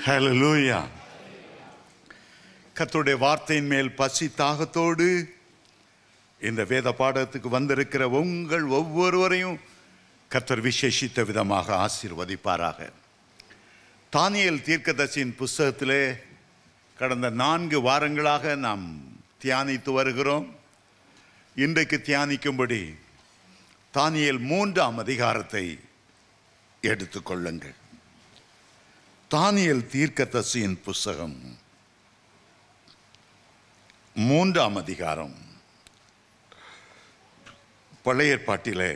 ஹல்லேலூயா. கர்த்தருடைய வார்த்தையின் மேல் பசி தாகத்தோடு இந்த வேத பாடத்துக்கு வந்திருக்கிற உங்கள் ஒவ்வொருவரையும் கர்த்தர் விசேஷித்த விதமாக ஆசீர்வதிப்பாராக. தானியேல் தீர்க்கதரிசியின் புஸ்தகத்திலே கடந்த 4 வாரங்களாக நாம் தியானித்து வருகிறோம். இன்றைக்கு தியானிக்கும்படி தானியேல் 3ஆம் அதிகாரத்தை எடுத்துக்கொள்ளுங்கள். தானியேல் தீர்க்கதரிசியின் புஸ்தகம் 3ஆம் அதிகாரம். பழைய ஏற்பாட்டிலே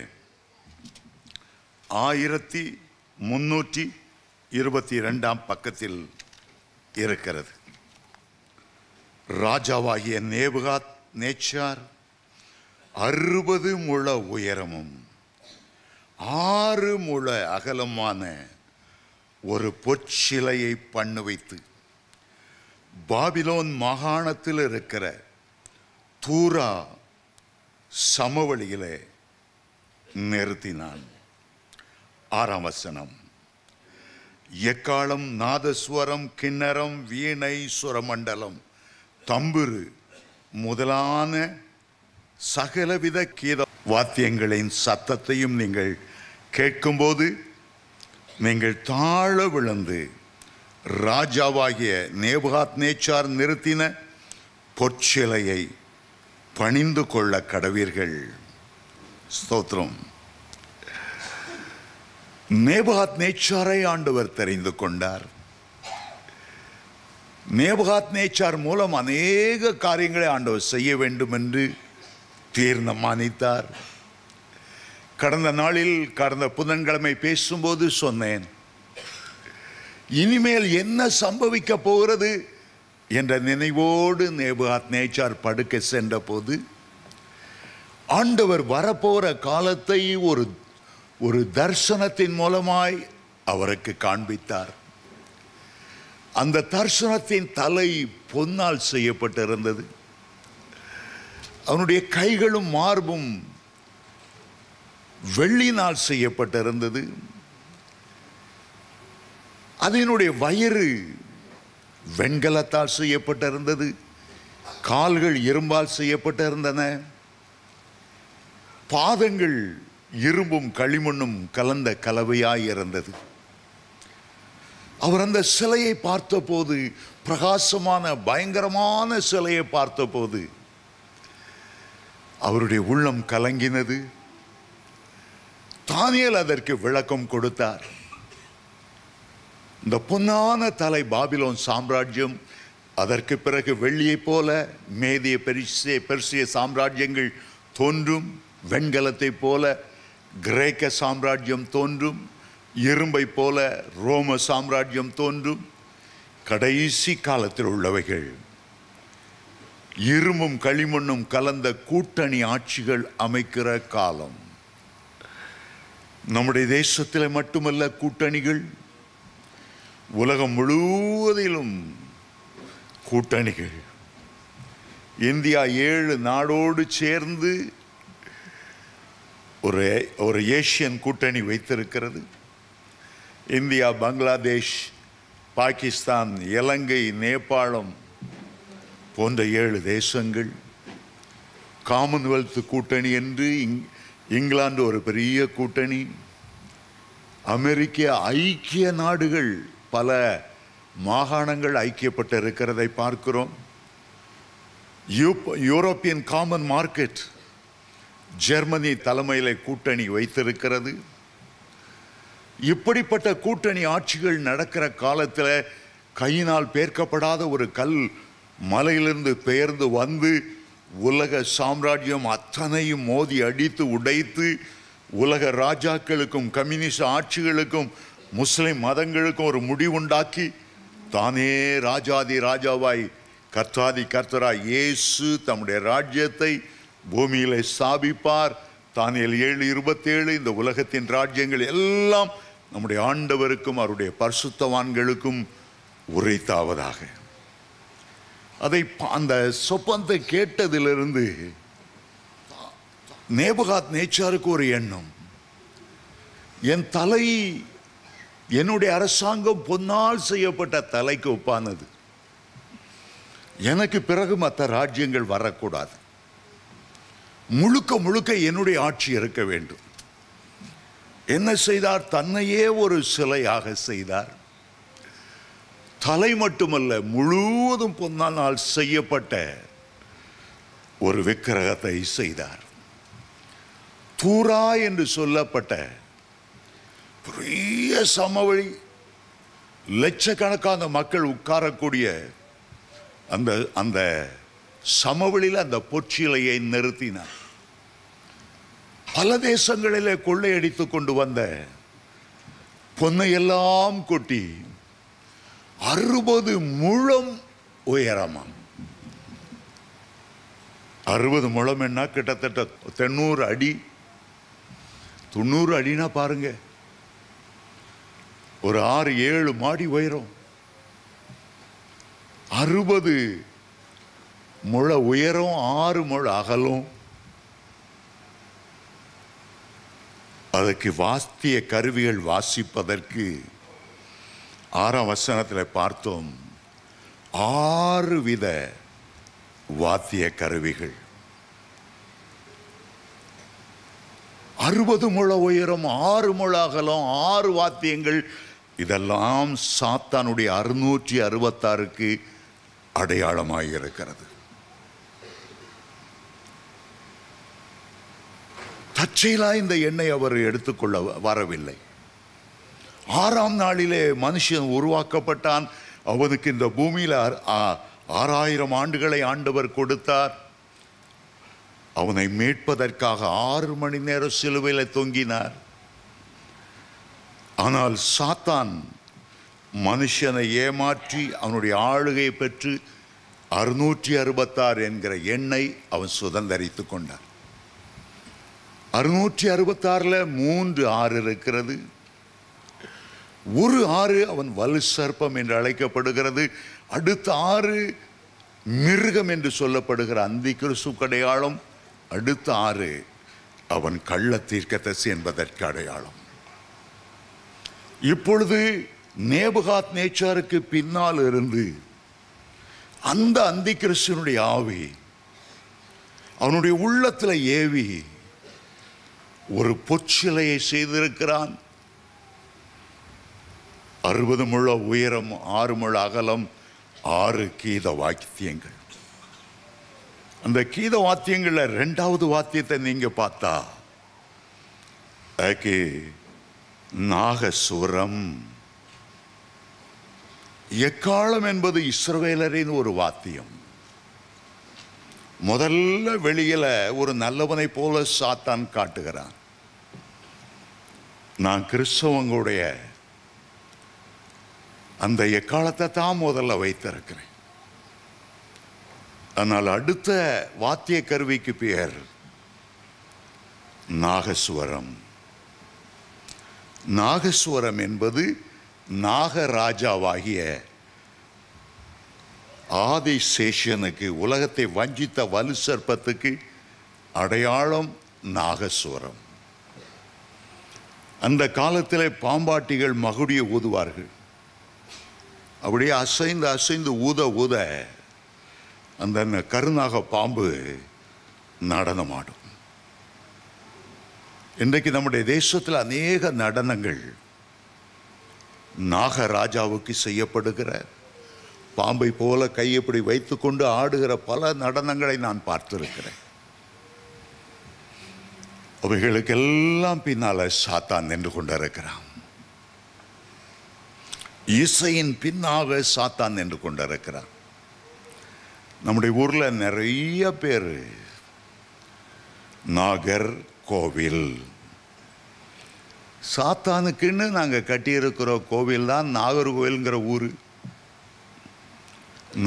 1322ஆம் பக்கத்தில் இருக்கிறது. ராஜாவாகிய நேபுகாத் நேச்சார் 60 முழ உயரமும் 6 முழ அகலமான ஒரு பொற்சிலையை பண்ணு வைத்து பாபிலோன் மாகாணத்தில் இருக்கிற தூரா சமவெளியிலே நிறுத்தினான். 6ஆம் வசனம். எக்காளம், நாதஸ்வரம், கிண்ணறம், வீணை, சுரமண்டலம், தம்புரு முதலான சகலவித கீத வாத்தியங்களின் சத்தத்தையும் நீங்கள் கேட்கும்போது நீங்கள் தாழ விழுந்து ராஜாவாகிய நேபுகாத் நேச்சார் நிறுத்தின பொற்சிலையை பணிந்து கொள்ள கடவீர்கள். ஸ்தோத்திரம். நேபுகாத் நேச்சாரை ஆண்டவர் தெரிந்து கொண்டார். நேபுகாத் நேச்சார் மூலம் அநேக காரியங்களை ஆண்டவர் செய்ய வேண்டும் என்று தீர்மானித்தார். கடந்த புதன்கிழமை பேசும்போது சொன்னேன், இனிமேல் என்ன சம்பவிக்க போகிறது என்ற நினைவோடு நேபுகாத் நேச்சார் படுக்க சென்ற போது ஆண்டவர் வரப்போற காலத்தை ஒரு தரிசனத்தின் மூலமாய் அவருக்கு காண்பித்தார். அந்த தரிசனத்தின் தலை பொன்னால் செய்யப்பட்டிருந்தது. அவனுடைய கைகளும் மார்பும் வெள்ளினால் செய்யப்பட்டிருந்தது. அதனுடைய வயிறு வெண்கலத்தால் செய்யப்பட்டிருந்தது. கால்கள் இரும்பால் செய்யப்பட்டிருந்தன. பாதங்கள் இரும்பும் களிமண்ணும் கலந்த கலவையாய் இருந்தது. அவர் அந்த சிலையை பார்த்தபோது, பிரகாசமான பயங்கரமான சிலையை பார்த்தபோது அவருடைய உள்ளம் கலங்கினது. தானியேல் அதற்கு விளக்கம் கொடுத்தார். இந்த பொன்னான தலை பாபிலோன் சாம்ராஜ்யம், அதற்கு பிறகு வெள்ளியைப் போல மேதிய பெர்சிய சாம்ராஜ்யங்கள் தோன்றும், வெண்கலத்தை போல கிரேக்க சாம்ராஜ்யம் தோன்றும், இரும்பை போல ரோம சாம்ராஜ்யம் தோன்றும். கடைசி காலத்தில் உள்ளவைகள் இரும்பும் களிமண்ணும் கலந்த கூட்டணி ஆட்சிகள் அமைக்கிற காலம். நம்முடைய தேசத்தில் மட்டுமல்ல கூட்டணிகள், உலகம் முழுவதிலும் கூட்டணிகள். இந்தியா 7 நாடோடு சேர்ந்து ஒரு ஏசியன் கூட்டணி வைத்திருக்கிறது. இந்தியா, பங்களாதேஷ், பாகிஸ்தான், இலங்கை, நேபாளம் போன்ற 7 தேசங்கள். காமன்வெல்த் கூட்டணி என்று இங்கிலாந்து ஒரு பெரிய கூட்டணி. அமெரிக்க ஐக்கிய நாடுகள் பல மாகாணங்கள் ஐக்கியப்பட்டிருக்கிறதை பார்க்கிறோம். யூரோப்பியன் காமன் மார்க்கெட் ஜெர்மனி தலைமையில் கூட்டணி வைத்திருக்கிறது. இப்படிப்பட்ட கூட்டணி ஆட்சிகள் நடக்கிற காலத்தில் கையினால் பேர்க்கப்படாத ஒரு கல் மலையிலிருந்து பெயர்ந்து வந்து உலக சாம்ராஜ்யம் அத்தனையும் மோதி அடித்து உடைத்து உலக ராஜாக்களுக்கும் கம்யூனிஸ்ட் ஆட்சிகளுக்கும் முஸ்லிம் மதங்களுக்கும் ஒரு முடிவுண்டாக்கி தானே ராஜாதி ராஜாவாய் கர்த்தாதி கர்த்தராய் இயேசு தம்முடைய ராஜ்யத்தை பூமியிலே ஸ்தாபிப்பார். தானியேல் 7:27 இந்த உலகத்தின் ராஜ்யங்கள் எல்லாம் நம்முடைய ஆண்டவருக்கும் அவருடைய பரிசுத்தவான்களுக்கும் உரைத்தாவதாக. அதை அந்த சொப்பனத்தை கேட்டதிலிருந்து நேபுகாத் நேச்சாருக்கு ஒரு எண்ணம், என் தலை என்னுடைய அரசாங்கம் பொன்னால் செய்யப்பட்ட தலைக்கு ஒப்பானது. எனக்கு பிறகு மற்ற ராஜ்யங்கள் வரக்கூடாது. முழுக்க முழுக்க என்னுடைய ஆட்சி இருக்க வேண்டும். என்ன செய்தார்? தன்னையே ஒரு சிலையாக செய்தார். தலை மட்டுமல்ல, முழுவதும் பொன்னால் செய்யப்பட்ட ஒரு விக்கிரகத்தை செய்தார். தூரா என்று சொல்லப்பட்ட பெரிய சமவெளி, லட்சக்கணக்கான மக்கள் உட்காரக்கூடிய அந்த அந்த சமவெளியில் அந்த பொற்சிலையை நிறுத்தினார். பல தேசங்களிலே கொள்ளையடித்து கொண்டு வந்த பொன்னையெல்லாம் கொட்டி 60 முழம் உயரமாம். 60 முழம் என்ன? கிட்டத்தட்ட 90 அடி. 90 அடினா பாருங்க, ஒரு 6-7 மாடி உயரம். 60 முழ உயரம், 6 முழ அகலம். அதற்கு வாத்திய கருவிகள் வாசிப்பதற்கு 6ஆம் வசனத்தில் பார்த்தோம், 6 வித வாத்திய கருவிகள். 60 முழ உயரம், 6 முழ அகலம், 6 வாத்தியங்கள். இதெல்லாம் சாத்தானுடைய 666க்கு அடையாளமாக இருக்கிறது. தற்செயலா இந்த எண்ணெய் அவர் எடுத்துக்கொள்ள வரவில்லை. 6ஆம் நாளிலே மனுஷன் உருவாக்கப்பட்டான். அவனுக்கு இந்த பூமியில் 6000 ஆண்டுகளை ஆண்டவர் கொடுத்தார். அவனை மீட்பதற்காக 6 மணி நேரம் சிலுவையில் தொங்கினார். ஆனால் சாத்தான் மனுஷனை ஏமாற்றி அவனுடைய ஆளுகையை பெற்று 666 என்கிற எண்ணை அவன் சுதந்தரித்து கொண்டான். 666ல் 3 6 இருக்கிறது. ஒரு 6 அவன் வலு சர்ப்பம் என்று அழைக்கப்படுகிறது. அடுத்த 6 மிருகம் என்று சொல்லப்படுகிற அந்தி கிறிஸ்து அடையாளம். அடுத்த 6 அவன் கள்ள தீர்க்கதரிசி என்பதற்கு அடையாளம். இப்பொழுது நேபுகாத் நேச்சாருக்கு பின்னால் இருந்து அந்த அந்தி கிறிஸ்துனுடைய ஆவி அவனுடைய உள்ளத்தில் ஏவி ஒரு பொற்சிலையை செய்திருக்கிறான். 60 முழ உயரம், 6 முழ அகலம், 6 கீத வாத்தியங்கள். அந்த கீத வாத்தியங்கள்ல 2வது வாத்தியத்தை நீங்க பார்த்தா அதுக்கு நாகசுரம். எக்காலம் என்பது இஸ்ரவேலரின் ஒரு வாத்தியம். முதல்ல வெளியில ஒரு நல்லவனை போல சாத்தான் காட்டுகிறான். நான் கிறிஸ்தவங்களுடைய அந்த எக்காலத்தை தான் முதல்ல வைத்திருக்கிறேன். ஆனால் அடுத்த வாத்திய கருவிக்கு பெயர் நாகஸ்வரம். நாகஸ்வரம் என்பது நாகராஜாவாகிய ஆதிசேஷனுக்கு, உலகத்தை வஞ்சித்த வலு சர்ப்பத்துக்கு அடையாளம் நாகஸ்வரம். அந்த காலத்தில் பாம்பாட்டிகள் மகுடியை ஊதுவார்கள். அப்படியே அசைந்து அசைந்து ஊத ஊத அந்த கருநாக பாம்பு நடனமாடும். இன்றைக்கு நம்முடைய தேசத்தில் அநேக நடனங்கள் நாகராஜாவுக்கு செய்யப்படுகிற, பாம்பை போல கையப்படி வைத்துக்கொண்டு ஆடுகிற பல நடனங்களை நான் பார்த்திருக்கிறேன். அவைகளுக்கெல்லாம் பின்னால சாத்தான் நின்று கொண்டிருக்கிறான். இசையின் பின்னாக சாத்தான் நின்று கொண்டிருக்கிறான். நம்முடைய ஊர்ல நிறைய பேர் நாகர் கோவில், சாத்தானுக்குன்னு நாங்கள் கட்டியிருக்கிற கோவில் தான் நாகர்கோவில்ங்கிற ஊர்.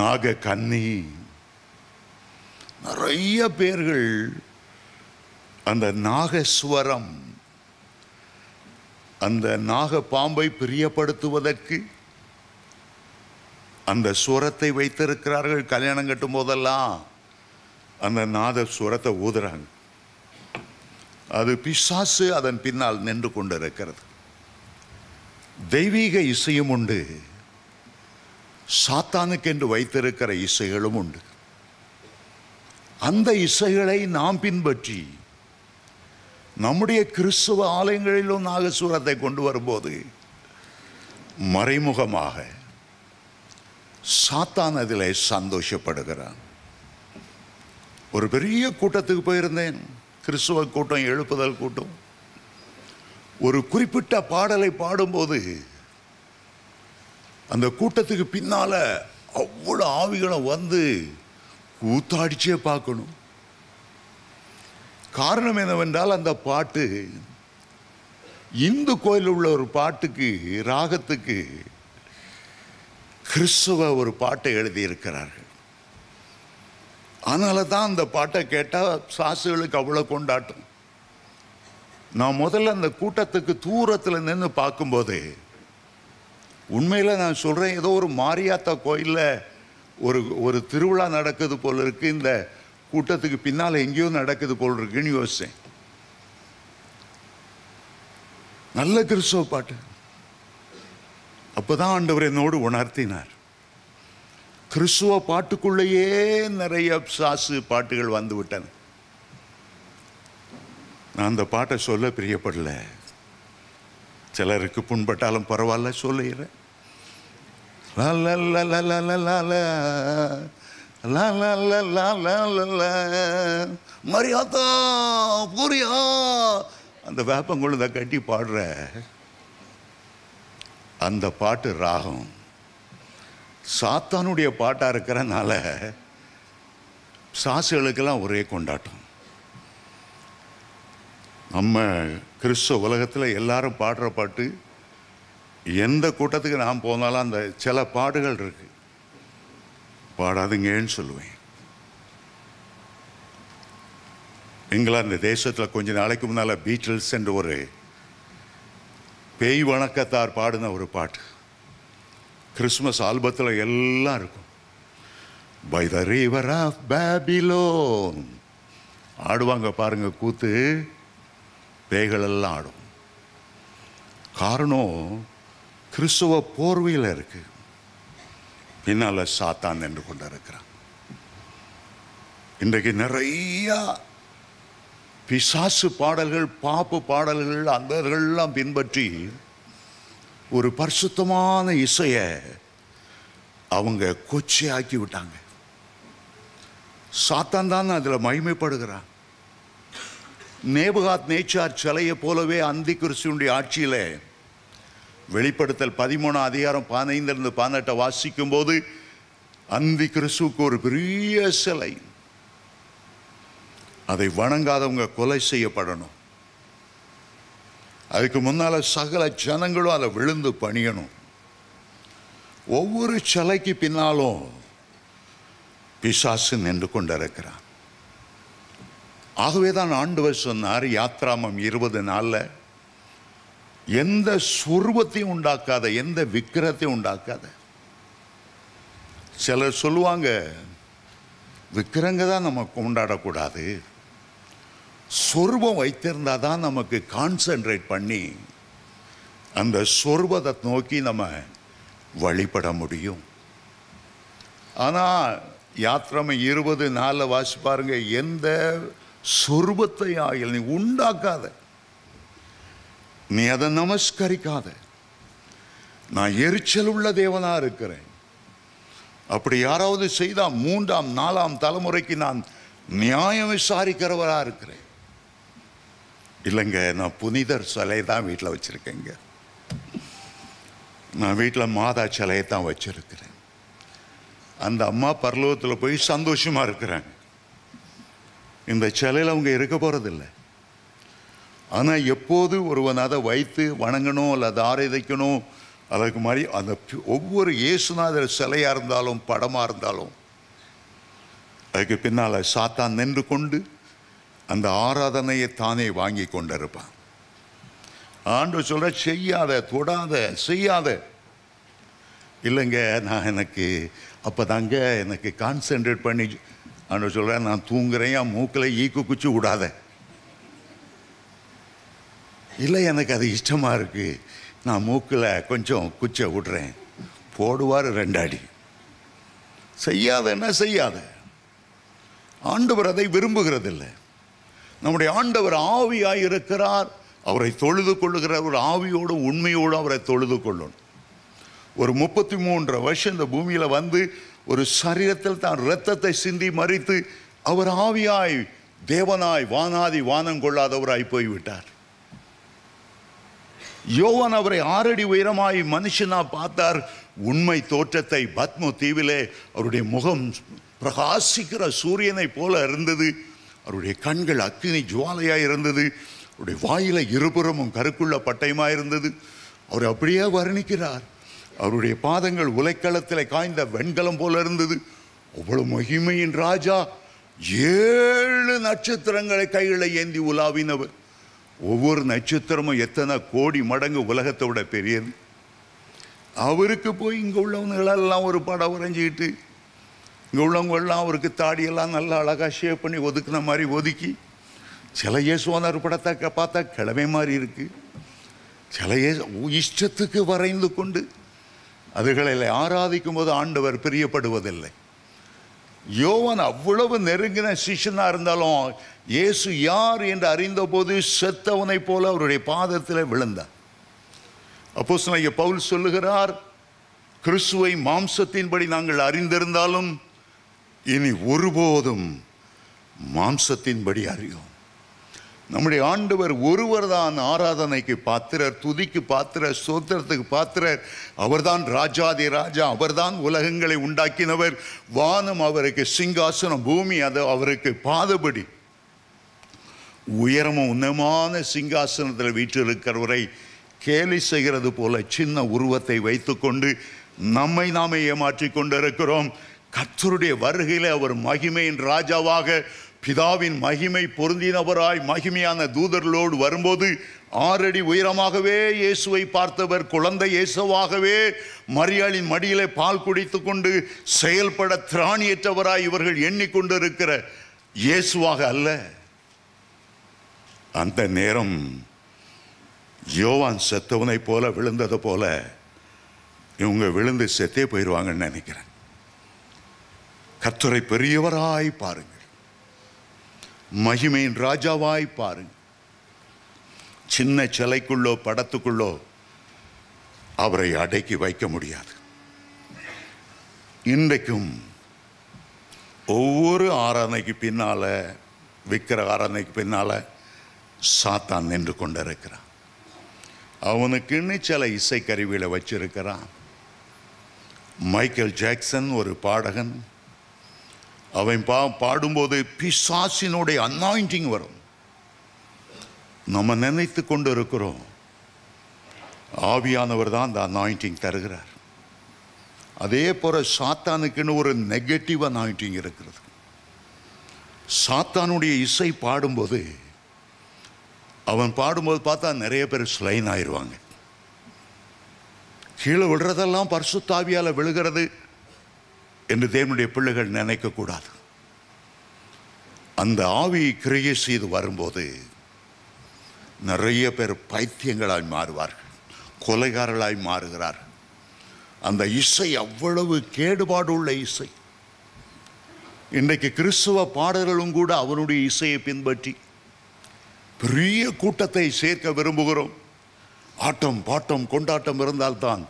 நாக கன்னி, நிறைய பேர்கள் அந்த நாகஸ்வரம், அந்த நாக பாம்பை பிரியப்படுத்துவதற்கு அந்த சுரத்தை வைத்திருக்கிறார்கள். கல்யாணம் கட்டும் போதெல்லாம் அந்த நாத சுரத்தை ஊதுறாங்க. அது பிசாசு அதன் பின்னால் நின்று கொண்டிருக்கிறது. தெய்வீக இசையும் உண்டு, சாத்தானுக்கு என்று வைத்திருக்கிற இசைகளும் உண்டு. அந்த இசைகளை நாம் பின்பற்றி நம்முடைய கிறிஸ்துவ ஆலயங்களிலும் நாகசுரத்தை கொண்டு வரும்போது மறைமுகமாக சாத்தான் அதில் சந்தோஷப்படுகிறான். ஒரு பெரிய கூட்டத்துக்கு போயிருந்தேன், கிறிஸ்துவ கூட்டம், எழுப்புதல் கூட்டம். ஒரு குறிப்பிட்ட பாடலை பாடும்போது அந்த கூட்டத்துக்கு பின்னால அவ்வளோ ஆவிகளும் வந்து கூத்தாடிச்சே பார்க்கணும். காரணம் என்னவென்றால் அந்த பாட்டு இந்து கோயிலில் உள்ள ஒரு பாட்டுக்கு, ராகத்துக்கு கிறிஸ்துவ ஒரு பாட்டை எழுதியிருக்கிறார்கள். அதனால தான் அந்த பாட்டை கேட்டால் சாசுகளுக்கு அவ்வளோ கொண்டாட்டம். நான் முதல்ல அந்த கூட்டத்துக்கு தூரத்தில் நின்று பார்க்கும்போது உண்மையில் நான் சொல்கிறேன், ஏதோ ஒரு மாரியாத்தா கோயிலில் ஒரு திருவிழா நடக்குது போல் இருக்கு, இந்த கூட்டத்துக்கு பின்னால் எங்கேயோ நடக்குது போல் இருக்குன்னு யோசித்தேன். நல்ல கிறிஸ்துவ பாட்டு. அப்போதான் ஆண்டவர் என்னோடு உணர்த்தினார், கிறிஸ்துவ பாட்டுக்குள்ளேயே நிறைய சாசு பாட்டுகள் வந்து விட்டன. நான் அந்த பாட்டை சொல்ல பிரியப்படல, சிலருக்கு புண்பட்டாலும் பரவாயில்ல சொல்லுகிறேன். மரியாதா பூரியா அந்த வேப்பங்குழுத கட்டி பாடுற அந்த பாட்டு ராகம் சாத்தானுடைய பாட்டா இருக்கிறனால சாசுகளுக்கெல்லாம் ஒரே கொண்டாட்டம். நம்ம கிறிஸ்துவ உலகத்தில் எல்லாரும் பாடுற பாட்டு, எந்த கூட்டத்துக்கு நான் போனாலும் அந்த சில பாடுகள் இருக்கு, பாடாதுங்கன்னு சொல்லுவேன். இங்கிலாந்து தேசத்தில் கொஞ்ச நாளைக்கு முன்னால் பீட்டில்ஸ் என்று ஒரு பேய் வணக்கத்தார் பாடின ஒரு பாட்டு கிறிஸ்மஸ் ஆல்பத்தில் எல்லாம் இருக்கும். By the river of Babylon ஆடுவாங்க பாருங்க, கூத்து பேய்கள் எல்லாம் ஆடும். காரணம் கிறிஸ்துவ போர்வையில் இருக்கு, பின்னால சாத்தான் என்று கொண்டு இருக்கிறான். இன்றைக்கு நிறைய பிசாசு பாடல்கள், பாப்பு பாடல்கள், அந்தர்கள்லாம் பின்பற்றி ஒரு பரிசுத்தமான இசையை அவங்க கொச்சையாக்கி விட்டாங்க. சாத்தான் தான் அதில் மகிமைப்படுகிறான். நேபுகாத் நேச்சார் சிலையை போலவே அந்தி கிறிஸ்துவனுடைய ஆட்சியில் வெளிப்படுத்தல் 13:15-18 வாசிக்கும் போது அந்தி கிறிஸ்துவுக்கு ஒரு பெரிய சிலை, அதை வணங்காதவங்க கொலை செய்யப்படணும். அதுக்கு முன்னால சகல ஜனங்களும் அதை விழுந்து பணியணும். ஒவ்வொரு சிலைக்கு பின்னாலும் பிசாசு நின்று கொண்டிருக்கிறான். ஆகவேதான் ஆண்டவர் சொன்னார் யாத்ராமம் 20:4, எந்த சொருபத்தையும் உண்டாக்காத, எந்த விக்கிரத்தையும் உண்டாக்காத. சிலர் சொல்லுவாங்க, விக்கிரங்க தான் நம்ம கொண்டாடக்கூடாது, சொருபம் வைத்திருந்தா தான் நமக்கு கான்சென்ட்ரேட் பண்ணி அந்த சொருபத்தை நோக்கி நம்ம வழிபட முடியும். ஆனால் யாத்ராமம் 20:4 வாசி பாருங்க, எந்த சொருபத்தை ஆகிய நீ உண்டாக்காத, நீ அதை நமஸ்கரிக்காத, நான் எரிச்சல் உள்ள தேவனா இருக்கிறேன். அப்படி யாராவது செய்தா 3ஆம் 4ஆம் தலைமுறைக்கு நான் நியாயம் விசாரிக்கிறவரா இருக்கிறேன். இல்லைங்க, நான் புனிதர் சிலையை தான் வீட்டில் வச்சிருக்கேங்க, நான் வீட்டில் மாதா சிலையை தான் வச்சிருக்கிறேன். அந்த அம்மா பரலோகத்தில் போய் சந்தோஷமா இருக்கிறாங்க. இந்த சிலையில் அவங்க இருக்க போறதில்லை. ஆனால் எப்போது ஒருவன் அதை வைத்து வணங்கணும் அல்லது ஆராதிக்கணும், அதுக்கு மாதிரி அந்த ஒவ்வொரு இயேசுநாதர் சிலையாக இருந்தாலும் படமாக இருந்தாலும் அதுக்கு பின்னால் சாத்தான் நின்று கொண்டு அந்த ஆராதனையை தானே வாங்கி கொண்டிருப்பான். ஆண்டவர் சொல்ற, செய்யாத, தொடாத, செய்யாத. இல்லைங்க, நான் எனக்கு அப்போ தாங்க எனக்கு கான்சென்ட்ரேட் பண்ணி, ஆண்டவர் சொல்ற, நான் தூங்குறேன், என் மூக்கில் ஈக்கு குச்சி விடாத. இல்லை, எனக்கு அது இஷ்டமாக இருக்குது, நான் மூக்கில் கொஞ்சம் குச்சை விடுறேன், போடுவார் 2 அடி. செய்யாதன்னா செய்யாத. ஆண்டவர் அதை விரும்புகிறதில்லை. நம்முடைய ஆண்டவர் ஆவியாய் இருக்கிறார். அவரை தொழுது கொள்ளுகிறார். ஒரு ஆவியோடு உண்மையோடு அவரை தொழுது கொள்ளணும். ஒரு 33 வருஷம் இந்த பூமியில் வந்து ஒரு சரீரத்தில் தான் இரத்தத்தை சிந்தி மறித்து அவர் ஆவியாய் தேவனாய் வானாதி வானம் கொள்ளாதவராய் போய்விட்டார். யோவான் அவரை 6 அடி உயரமாய் மனுஷனா பார்த்தார். உண்மை தோற்றத்தை பத்மோ தீவிலே அவருடைய முகம் பிரகாசிக்கிற சூரியனை போல இருந்தது. அவருடைய கண்கள் அக்கினி ஜுவாலையாய் இருந்தது. அவருடைய வாயில இருபுறமும் கருக்குள்ள பட்டயமாய் இருந்தது. அவர் அப்படியே வர்ணிக்கிறார். அவருடைய பாதங்கள் உலைக்களத்தில் காய்ந்த வெண்கலம் போல இருந்தது. அவ்வளவு மகிமையின் ராஜா. 7 நட்சத்திரங்களை கைகளை ஏந்தி உலாவினவர். ஒவ்வொரு நட்சத்திரமும் எத்தனை கோடி மடங்கு உலகத்தை விட பெரியது. அவருக்கு போய் இங்கே உள்ளவங்களெல்லாம் ஒரு படம் வரைஞ்சிக்கிட்டு, இங்கே உள்ளவங்கெல்லாம் அவருக்கு தாடியெல்லாம் நல்லா அழகாக ஷேப் பண்ணி ஒதுக்குன மாதிரி ஒதுக்கி, சில இயேசுவானார் படத்தை பார்த்தா கிழமை மாதிரி இருக்கு. சில இஷ்டத்துக்கு வரைந்து கொண்டு அதுகளை ஆராதிக்கும் போது ஆண்டவர் பிரியப்படுவதில்லை. யோவான் அவ்வளவு நெருங்கின சிஷ்யனா இருந்தாலும் இயேசு யார் என்று அறிந்த போது செத்தவனை போல அவருடைய பாதத்தில் விழுந்தார். அப்போஸ்தலனாகிய பவுல் சொல்லுகிறார், கிறிஸ்துவை மாம்சத்தின்படி நாங்கள் அறிந்திருந்தாலும் இனி ஒருபோதும் மாம்சத்தின்படி அறியோம். நம்முடைய ஆண்டவர் ஒருவர் தான் ஆராதனைக்கு பாத்திரர், துதிக்கு பாத்திரர், ஸ்தோத்திரத்துக்கு பாத்திரர். அவர்தான் ராஜாதி ராஜா. அவர்தான் உலகங்களை உண்டாக்கினவர். வானம் அவருக்கு சிங்காசனம், பூமி அது அவருக்கு பாதபடி. உயரமும் உன்னதமான சிங்காசனத்தில் வீற்றிருக்கிறவரை கேலி செய்கிறது போல சின்ன உருவத்தை வைத்துக்கொண்டு நம்மை நாமே ஏமாற்றிக் கொண்டிருக்கிறோம். கர்த்தருடைய வருகையில் அவர் மகிமையின் ராஜாவாக, பிதாவின் மகிமை பொருந்தினவராய் மகிமையான தூதர்களோடு வரும்போது 6 அடி உயரமாகவே இயேசுவை பார்த்தவர், குழந்தை இயேசுவாகவே மரியாளின் மடியிலே பால் குடித்து கொண்டு செயல்பட திராணியற்றவராய் இவர்கள் எண்ணிக்கொண்டிருக்கிற இயேசுவாக அல்ல. அந்த நேரம் யோவான் செத்தவனை போல விழுந்தது போல இவங்க விழுந்து செத்தே போயிடுவாங்கன்னு நினைக்கிறேன். கர்த்தரை பெரியவராய் பாருங்கள், மகிமையின் ராஜாவாய் பாருங்கள். சின்ன சிலைக்குள்ளோ படத்துக்குள்ளோ அவரை அடக்கி வைக்க முடியாது. இன்றைக்கும் ஒவ்வொரு ஆராதனைக்கு பின்னால, விக்கிர ஆராதனைக்கு பின்னால சாத்தான் நின்று கொண்டிருக்கிறான். அவனுக்குன்னு சில இசைக்கருவிகளை வச்சிருக்கிறான். மைக்கேல் ஜாக்சன் ஒரு பாடகன், அவன் பாடும்போது பிசாசினுடைய அனாயிண்டிங் வரும். நம்ம நினைத்து கொண்டு இருக்கிறோம் ஆவியானவர் தான் அந்த அனாயிண்டிங் தருகிறார். அதே போல சாத்தானுக்குன்னு ஒரு நெகட்டிவ் அனாயிண்டிங் இருக்கிறது. சாத்தானுடைய இசை பாடும்போது, அவன் பாடும்போது பார்த்தா நிறைய பேர் ஸ்லைன் ஆயிடுவாங்க. கீழே விழுறதெல்லாம் பரிசுத்த ஆவியால விழுகிறது என்று தேவனுடைய பிள்ளைகள் நினைக்கக்கூடாது. அந்த ஆவி கிரியை செய்து வரும்போது நிறைய பேர் பைத்தியங்களாய் மாறுவார்கள், கொலைகாரர்களாய் மாறுகிறார்கள். அந்த இசை அவ்வளவு கேடுபாடு உள்ள இசை. இன்றைக்கு கிறிஸ்துவ பாடல்களும் கூட அவனுடைய இசையை பின்பற்றி பெரிய கூட்டத்தை சேர்க்க விரும்புகிறோம். ஆட்டம் பாட்டம் கொண்டாட்டம் இருந்தால்தான்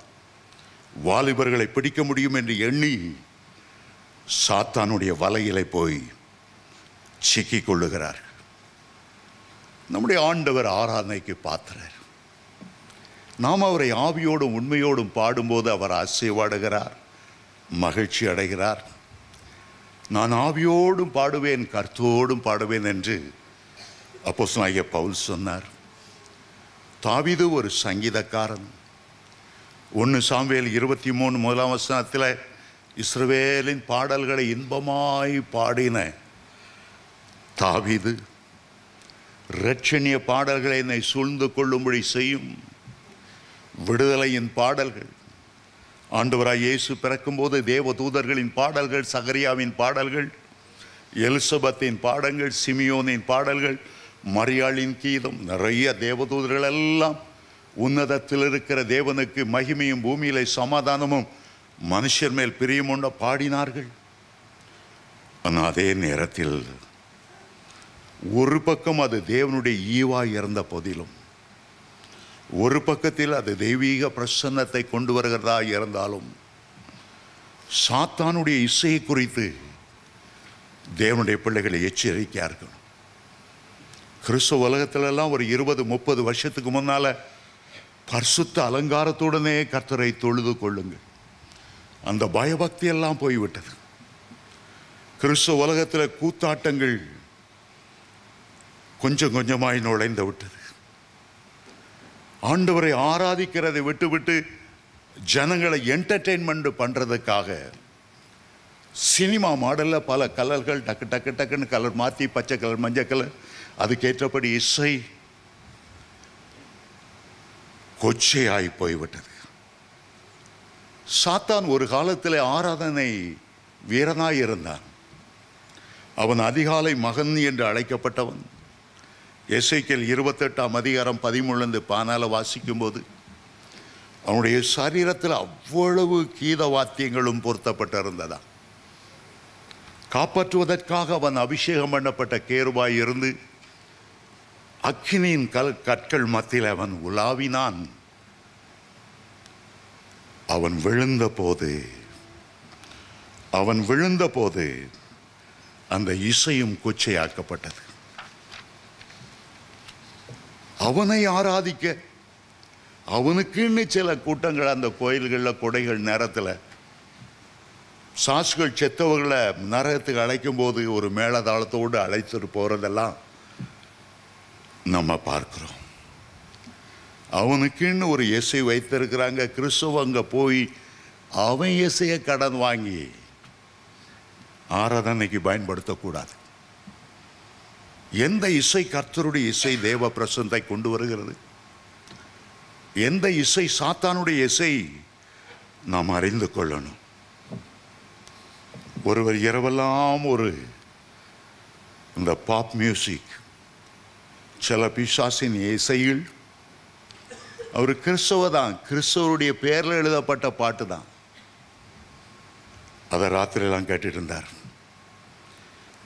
வாலிபர்களை பிடிக்க முடியும் என்று எண்ணி சாத்தானுடைய வலையிலே போய் சிக்கிக் கொள்ளுகிறார்கள். நம்முடைய ஆண்டவர் ஆராதனைக்கு பாத்திரர். நாம் அவரை ஆவியோடும் உண்மையோடும் பாடும்போது அவர் அசைவாடுகிறார், மகிழ்ச்சி அடைகிறார். நான் ஆவியோடும் பாடுவேன், கர்த்தரோடும் பாடுவேன் என்று அப்போஸ்தலனாகிய பவுல் சொன்னார். தாவீது ஒரு சங்கீதக்காரன். 1 சாமுவேல் 23 முதலாம் வசனத்தில் இஸ்ரவேலின் பாடல்களை இன்பமாய் பாடின தாவீது, இரட்சணிய பாடல்களை என்னை சூழ்ந்து கொள்ளும்படி செய்யும் விடுதலையின் பாடல்கள். ஆண்டவராய் இயேசு பிறக்கும்போது தேவ தூதர்களின் பாடல்கள், சகரியாவின் பாடல்கள், எலிசபெத்தின் பாடல்கள், சிமியோனின் பாடல்கள், மரியாளின் கீதம், நிறைய தேவதூதர்கள் எல்லாம் உன்னதத்தில் இருக்கிற தேவனுக்கு மகிமையும் பூமியிலே சமாதானமும் மனுஷர் மேல் பிரியமுண்ட பாடினார்கள். ஆனால் அதே நேரத்தில் ஒரு பக்கம் அது தேவனுடைய ஈவாய் இருந்த போதிலும், ஒரு பக்கத்தில் அது தெய்வீக பிரசன்னத்தை கொண்டு வருகிறதா இருந்தாலும், சாத்தானுடைய இசையை குறித்து தேவனுடைய பிள்ளைகளை எச்சரிக்கையார்கள். கிறிஸ்துவ உலகத்திலெல்லாம் ஒரு 20-30 வருஷத்துக்கு முன்னால பரிசுத்த அலங்காரத்துடனே கர்த்தரை தொழுது கொள்ளுங்கள், அந்த பயபக்தி எல்லாம் போய்விட்டது. கிறிஸ்துவ உலகத்தில் கூத்தாட்டங்கள் கொஞ்சம் கொஞ்சமாய் நுழைந்து விட்டது. ஆண்டவரை ஆராதிக்கிறதை விட்டுவிட்டு ஜனங்களை என்டர்டெயின்மெண்ட் பண்றதுக்காக சினிமா மாடல்ல பல கலர்கள் டக்கு டக்கு டக்குன்னு கலர் மாற்றி, பச்சை கலர், மஞ்சள் கலர், அதுக்கேற்றபடி இசை கொச்சையாய் போய்விட்டது. சாத்தான் ஒரு காலத்தில் ஆராதனை வீரனாய் இருந்தான். அவன் அதிகாலை மகன் என்று அழைக்கப்பட்டவன். எசேக்கியேல் 28ஆம் அதிகாரம் 13-14 வாசிக்கும் போது அவனுடைய சரீரத்தில் அவ்வளவு கீத வாத்தியங்களும் பொருத்தப்பட்டிருந்ததா. காப்பாற்றுவதற்காக அவன் அபிஷேகம் பண்ணப்பட்ட கேருபாய் இருந்து அக்கினியின் கற்கள் மத்தியில் அவன் உலாவினான். அவன் விழுந்த போது அந்த இசையும் கொச்சையாக்கப்பட்டது. அவனை ஆராதிக்க அவனுக்குன்னு சில கூட்டங்கள் அந்த கோயில்களில் கொடைகள் நேரத்தில் சாசுகள் செத்தவர்களை நரகத்துக்கு அழைக்கும் போது ஒரு மேளதாளத்தோடு அழைத்துட்டு போறதெல்லாம் நம்ம பார்க்கிறோம். அவனுக்குன்னு ஒரு இசை வைத்திருக்கிறாங்க. கிறிஸ்துவ அங்கே போய் அவன் இசையை கடன் வாங்கி ஆராதனைக்கு பயன்படுத்தக்கூடாது. எந்த இசை கர்த்தருடைய இசை தேவ பிரசன்னத்தை கொண்டு வருகிறது, எந்த இசை சாத்தானுடைய இசை நாம் அறிந்து கொள்ளணும். ஒருவர் இரவெல்லாம் ஒரு இந்த பாப் மியூசிக், சில பிசாசின் இசையில், அவர் கிறிஸ்தவ தான், கிறிஸ்தவருடைய பேரில் எழுதப்பட்ட பாட்டு தான், அதை ராத்திரியெல்லாம் கேட்டுட்டு இருந்தார்.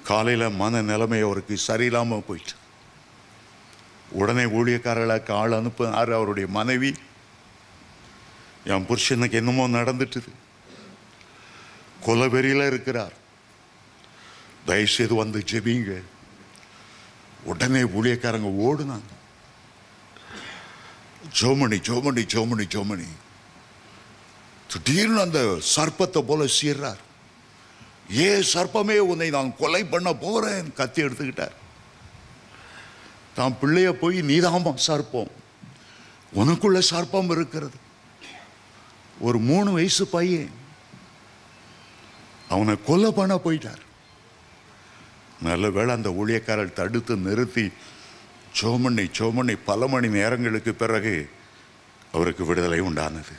காலையில் மன நிலைமை அவருக்கு சரியில்லாமல் போயிட்டு உடனே ஊழியக்காரர்களுக்கு ஆள் அனுப்பினார். அவருடைய மனைவி, என் புருஷனுக்கு என்னமோ நடந்துட்டுது, கொலவெறியில் இருக்கிறார், தயவுசெய்து வந்து ஜெபிங்க. உடனே ஊழியக்காரங்க ஓடுனாங்க. ஜோமணி ஜோமணி ஜோமணி ஜோமணி. திடீர்னு அந்த சர்ப்பத்தை போல சீர்றார். ஏ சர்ப்பமே, உன்னை நான் கொலை பண்ண போறேன், கத்தி எடுத்துக்கிட்டார். தான் பிள்ளைய போய், நீதாமா சர்ப்பம், உனக்குள்ள சர்ப்பம் இருக்கிறது. ஒரு 3 வயசு பையன் அவனை கொலை பண்ண போயிட்டார். நல்ல வேளை அந்த ஊழியக்காரர் தடுத்து நிறுத்தி சோமண்ணி சோமண்ணி பல மணி நேரங்களுக்கு பிறகு அவருக்கு விடுதலை உண்டானது.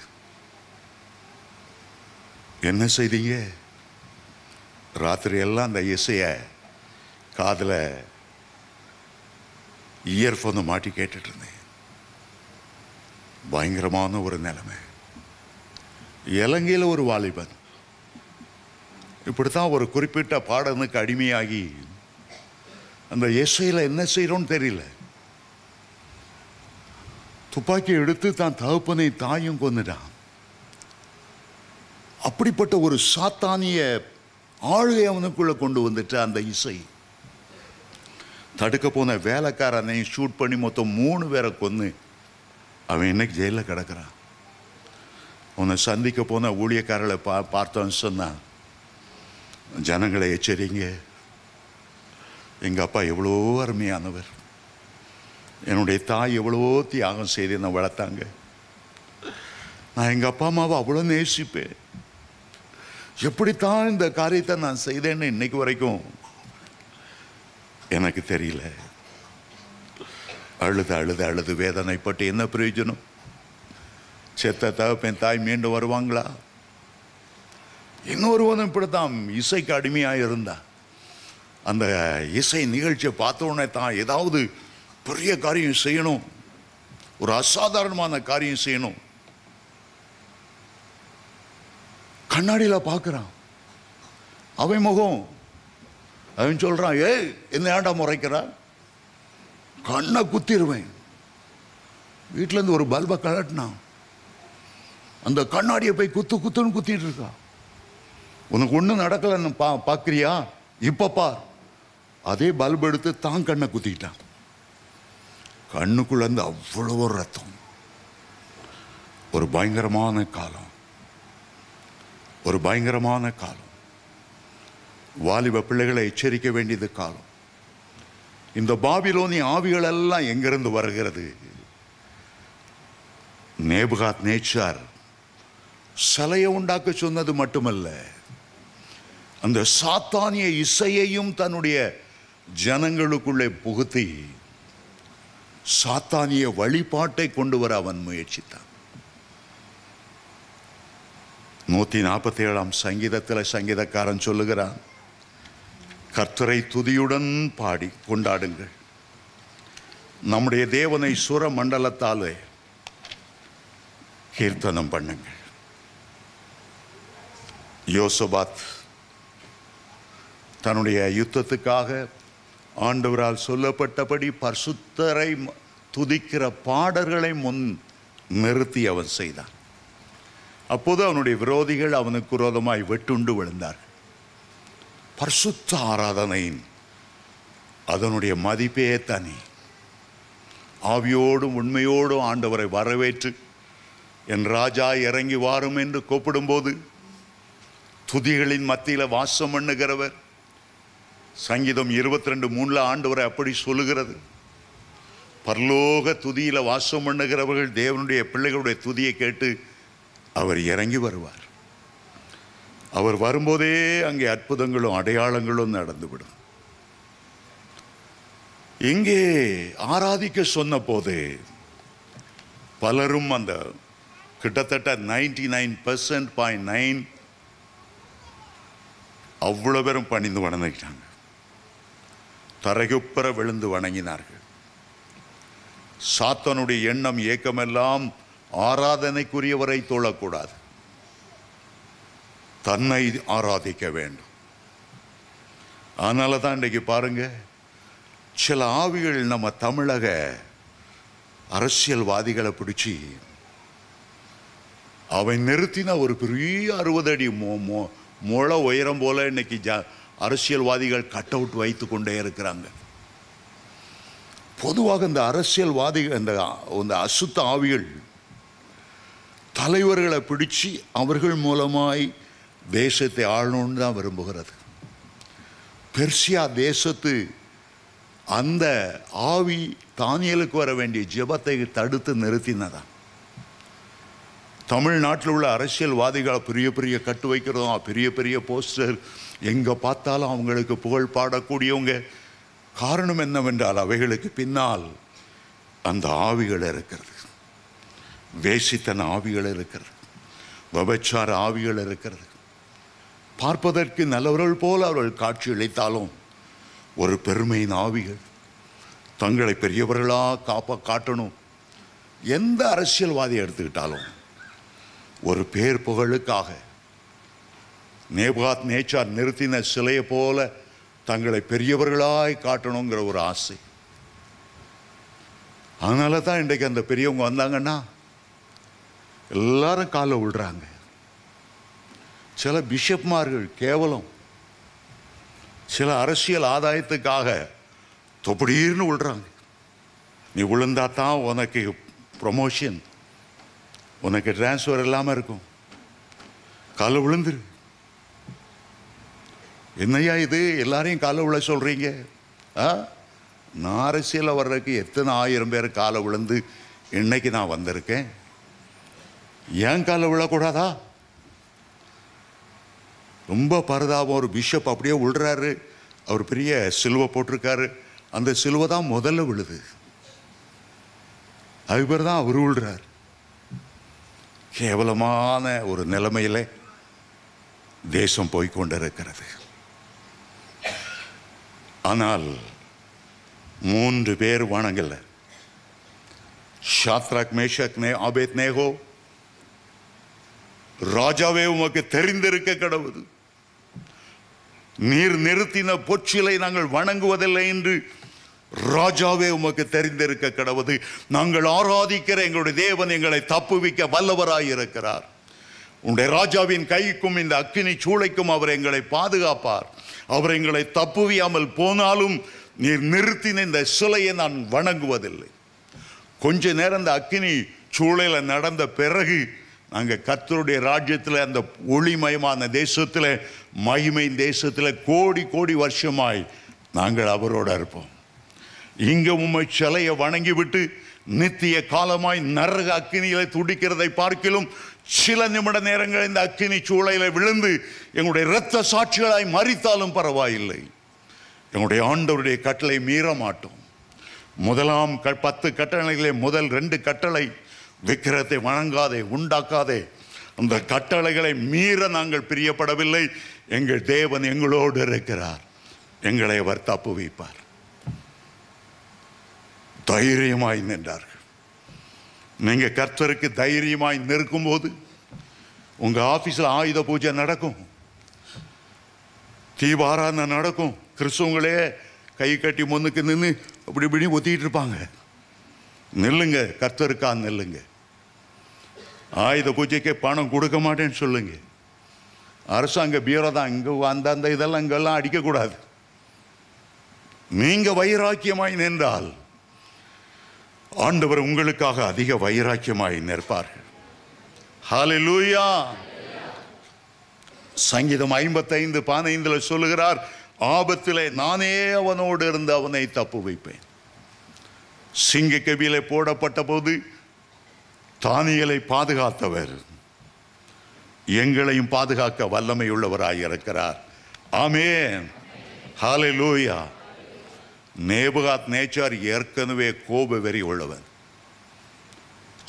என்ன செய்தீங்க? ராத்திரி எல்லாம் அந்த இசைய காதில் இயர்ஃபோனை மாட்டி கேட்டுட்டு இருந்தேன். பயங்கரமான ஒரு நிலைமை. இலங்கையில் ஒரு வாலிபன் இப்படித்தான் ஒரு குறிப்பிட்ட பாடனுக்கு அடிமையாகி அந்த இசையில் என்ன செய்யறோன்னு தெரியல, துப்பாக்கி எடுத்து தான் தகப்பனை தாயும் கொன்னுட்டான். அப்படிப்பட்ட ஒரு சாத்தானிய ஆளுகை அவனுக்குள்ள கொண்டு வந்துட்டு அந்த இசை தடுக்க போன வேலைக்காரனை ஷூட் பண்ணி மொத்தம் 3 பேரை கொன்னு அவன் இன்னைக்கு ஜெயிலில் கிடக்கிறான். அவனை சந்திக்க போன ஊழியக்காரர்களை பார்த்தோன்னு சொன்னான், ஜனங்களை எச்சரிங்க, எங்கள் அப்பா எவ்வளோ அருமையானவர், என்னுடைய தாய் எவ்வளவோ தியாகம் செய்து என்னை வளர்த்தாங்க, நான் எங்கள் அப்பா அம்மாவை அவ்வளோ நேசிப்பேன், எப்படித்தான் இந்த காரியத்தை நான் செய்தேன்னு இன்னைக்கு வரைக்கும் எனக்கு தெரியல. அழுது அழுது அழுது வேதனைப்பட்டு என்ன பிரயோஜனம்? செத்த தகப்பன் தாய் மீண்டும் வருவாங்களா? இன்னொருவனும் இப்படித்தான் இசைக்கு அடிமையாக இருந்தா. அந்த இசை நிகழ்ச்சியை பார்த்த உடனே தான் ஏதாவது பெரிய காரியம் செய்யணும், ஒரு அசாதாரணமான காரியம் செய்யணும். கண்ணாடியில் பார்க்குறான், அவன் முகம், அவன் சொல்றான், ஏய் என்ன ஏண்டா முறைக்கிறா, கண்ணை குத்திடுவேன். வீட்டிலேருந்து ஒரு பல்பை கலட்டினான், அந்த கண்ணாடியை போய் குத்துன்னு குத்திட்டு இருக்கா. உனக்கு ஒன்றும் நடக்கலன்னு பார்க்குறியா, இப்போ பார். அதே பல்பு எடுத்து தான் கண்ணை குத்திக்கிட்டான். கண்ணுக்குள்ளேருந்து அவ்வளவு ரத்தம். ஒரு பயங்கரமான காலம், ஒரு பயங்கரமான காலம். வாலிப பிள்ளைகளை எச்சரிக்க வேண்டியது காலம். இந்த பாபிலோனிய ஆவிகள் எல்லாம் எங்கிருந்து வருகிறது? நேபுகாத் நேச்சார் சிலையை உண்டாக்க சொன்னது மட்டுமல்ல, அந்த சாத்தானிய இசையையும் தன்னுடைய ஜனங்களுக்குள்ளே புகுத்தி சாத்தானிய வழிபாட்டை கொண்டு வர அவன் முயற்சித்தான். 147ஆம் சங்கீதத்தில் சங்கீதக்காரன் சொல்லுகிறான், கர்த்தரை துதியுடன் பாடி கொண்டாடுங்கள், நம்முடைய தேவனை சுர மண்டலத்தாலே கீர்த்தனம் பண்ணுங்கள். யோசபாத் தன்னுடைய யுத்தத்துக்காக ஆண்டவரால் சொல்லப்பட்டபடி பரிசுத்தரை துதிக்கிற பாடல்களை முன் நிறுத்தி அவன் செய்தான். அப்போது அவனுடைய விரோதிகள் அவனுக்கு விரோதமாய் வெட்டுண்டு விழுந்தார்கள். பரிசுத்த ஆராதனையின் அதனுடைய மதிப்பே தனி. ஆவியோடும் உண்மையோடும் ஆண்டவரை வரவேற்று என் ராஜா இறங்கி வாரும் என்று கூப்பிடும்போது துதிகளின் மத்தியில் வாசம் பண்ணுகிறவர். சங்கீதம் 22:3 ஆண்டவரை அப்படி சொல்லுகிறது. பரலோக துதியில வாசம் பண்ணுகிறவர்கள் தேவனுடைய பிள்ளைகளுடைய துதியை கேட்டு அவர் இறங்கி வருவார். அவர் வரும்போதே அங்கே அற்புதங்களும் அடையாளங்களும் நடந்துவிடும். இங்கே ஆராதிக்க சொன்ன போது பலரும் அந்த கிட்டத்தட்ட 99.9 அவ்வளவு பேரும் பணிந்து வணங்கிட்டாங்க. தரைகுப்பர விழுந்து வணங்கினார்கள். சாத்தானுடைய எண்ணம் ஏக்கமெல்லாம் ஆராதனைக்குரியவரை தோழக்கூடாது, தன்னை ஆராதிக்க வேண்டும். அதனால தான் இன்றைக்கு பாருங்க, சில ஆவிகள் நம்ம தமிழக அரசியல்வாதிகளை பிடிச்சி அவன் நிறுத்தின ஒரு பெரிய 60 அடி முழ உயரம் போல இன்னைக்கு அரசியல்வாதிகள் கட் அவுட் வைத்து கொண்டே இருக்கிறாங்க. பொதுவாக இந்த அரசியல்வாதிகள், இந்த அசுத்த ஆவிகள் தலைவர்களை பிடிச்சு அவர்கள் மூலமாய் தேசத்தை ஆளணும்னு தான் விரும்புகிறது. பெர்சியா தேசத்து அந்த ஆவி தானியேலுக்கு வர வேண்டிய ஜெபத்தை தடுத்து நிறுத்தினதான். தமிழ்நாட்டில் உள்ள அரசியல்வாதிகளை பெரிய பெரிய கட்டு வைக்கிறதும், பெரிய பெரிய போஸ்டர், எங்கே பார்த்தாலும் அவங்களுக்கு புகழ் பாடக்கூடியவங்க. காரணம் என்னவென்றால் அவைகளுக்கு பின்னால் அந்த ஆவிகள் இருக்கிறது. வேசித்தன ஆவிகள் இருக்கிறது, விபச்சார ஆவிகள் இருக்கிறது. பார்ப்பதற்கு நல்லவர்கள் போல அவர்கள் காட்சி அளித்தாலும் ஒரு பெருமையின் ஆவிகள். தங்களை பெரியவர்களாக காட்டணும். எந்த அரசியல்வாதியை எடுத்துக்கிட்டாலும் ஒரு பேர் புகழுக்காக நேபுகாத் நேச்சார் நிறுத்தின சிலையை போல தங்களை பெரியவர்களாய் காட்டணுங்கிற ஒரு ஆசை. அதனால தான் இன்றைக்கு அந்த பெரியவங்க வந்தாங்கன்னா எல்லாரும் காலை விடுறாங்க. சில பிஷப்மார்கள் கேவலம் சில அரசியல் ஆதாயத்துக்காக தொப்படீர்னு விழுறாங்க. நீ விழுந்தா தான் உனக்கு ப்ரொமோஷன், உனக்கு டிரான்ஸ்ஃபர் இல்லாமல் இருக்கும். காலை விழுந்துரு. என்னையா இது, எல்லாரையும் காலை விழ சொல்றீங்க? நான் அரசியலில் வர்றதுக்கு எத்தனை 1000 பேர் காலை விழுந்து இன்னைக்கு நான் வந்திருக்கேன். ஏன் காலை விழக்கூடாதா? ரொம்ப பரிதாபம். ஒரு பிஷப் அப்படியே விழுறாரு. அவர் பெரிய சிலுவை போட்டிருக்காரு. அந்த சிலுவை தான் முதல்ல விழுது. அது பேர் தான் அவர் விழுறார். கேவலமான ஒரு நிலைமையில தேசம் போய்கொண்டிருக்கிறது. ஆனால் 3 பேர் வணங்கல. ஷாத்ராக் மேஷக் ஆபேத்நேகோ, ராஜாவே உமக்கு தெரிந்திருக்க கடவுது, நீர் நிறுத்தின பொற்சிலை நாங்கள் வணங்குவதில்லை என்று ராஜாவே உமக்கு தெரிந்திருக்க கடவுது. நாங்கள் ஆராதிக்கிற எங்களுடைய தேவன் எங்களை தப்புவிக்க வல்லவராயிருக்கிறார். உன்னுடைய ராஜாவின் கைக்கும் இந்த அக்கினி சூளைக்கும் அவர் எங்களை பாதுகாப்பார். அவர் எங்களை தப்புவியாமல் போனாலும் நீர் நிறுத்தின இந்த சிலையை நான் வணங்குவதில்லை. கொஞ்ச நேரம் இந்த அக்கினி சூளையில் நடந்த பிறகு நாங்கள் கர்த்தருடைய ராஜ்யத்தில், அந்த ஒளிமயமான தேசத்தில், மகிமை தேசத்தில் கோடி கோடி வருஷமாய் நாங்கள் அவரோட இருப்போம். இங்கே உம்மை சிலையை வணங்கிவிட்டு நித்திய காலமாய் நரக அக்கினியில துடிக்கிறதை பார்க்கிலும் சில நிமிட நேரங்கள் இந்த அக்கினி சூளையில விழுந்து எங்களுடைய இரத்த சாட்சிகளாய் மரித்தாலும் பரவாயில்லை, எங்களுடைய ஆண்டவருடைய கட்டளை மீற மாட்டோம். முதலாம் 10 கட்டளைகளே முதல் 2 கட்டளை, விக்கிரத்தை வணங்காதே, உண்டாக்காதே. அந்த கட்டளைகளை மீற நாங்கள் பிரியப்படவில்லை. எங்கள் தேவன் எங்களோடு இருக்கிறார், எங்களை அவர் தப்புவிப்பார். தைரியமாய் நின்றார்கள். நீங்க கர்த்தருக்கு தைரியமாய் நிற்கும் போது உங்க ஆபீஸ்ல ஆயுத பூஜை நடக்கும், தீபாராதனை நடக்கும். கிறிஸ்தவங்களே கை கட்டி முன்னுக்கு நின்று அப்படி இப்படி ஒத்திட்டு இருப்பாங்க. நில்லுங்க, கர்த்தருக்கா நில்லுங்க. ஆயுத பூஜைக்கு பணம் கொடுக்க மாட்டேன்னு சொல்லுங்க. அரசாங்க பீரோ தான், இங்க அந்த இதெல்லாம் இங்கெல்லாம் அடிக்கக்கூடாது. நீங்க வைராக்கியமாய் நின்றால் ஆண்டவர் உங்களுக்காக அதிக வைராக்கியமாய் நிற்பார்கள். ஹல்லேலூயா. சங்கீதம் 55:15 சொல்லுகிறார், ஆபத்திலே நானே அவனோடு இருந்து அவனை தப்புவிப்பேன். சிங்க கெபியிலே போடப்பட்ட போது தானியேலை பாதுகாத்தவர் எங்களையும் பாதுகாக்க வல்லமை உள்ளவராய் இருக்கிறார். ஆமென். ஹல்லேலூயா. நேபுகாத் நேச்சார் ஏற்கனவே கோப வெறி உள்ளவன்.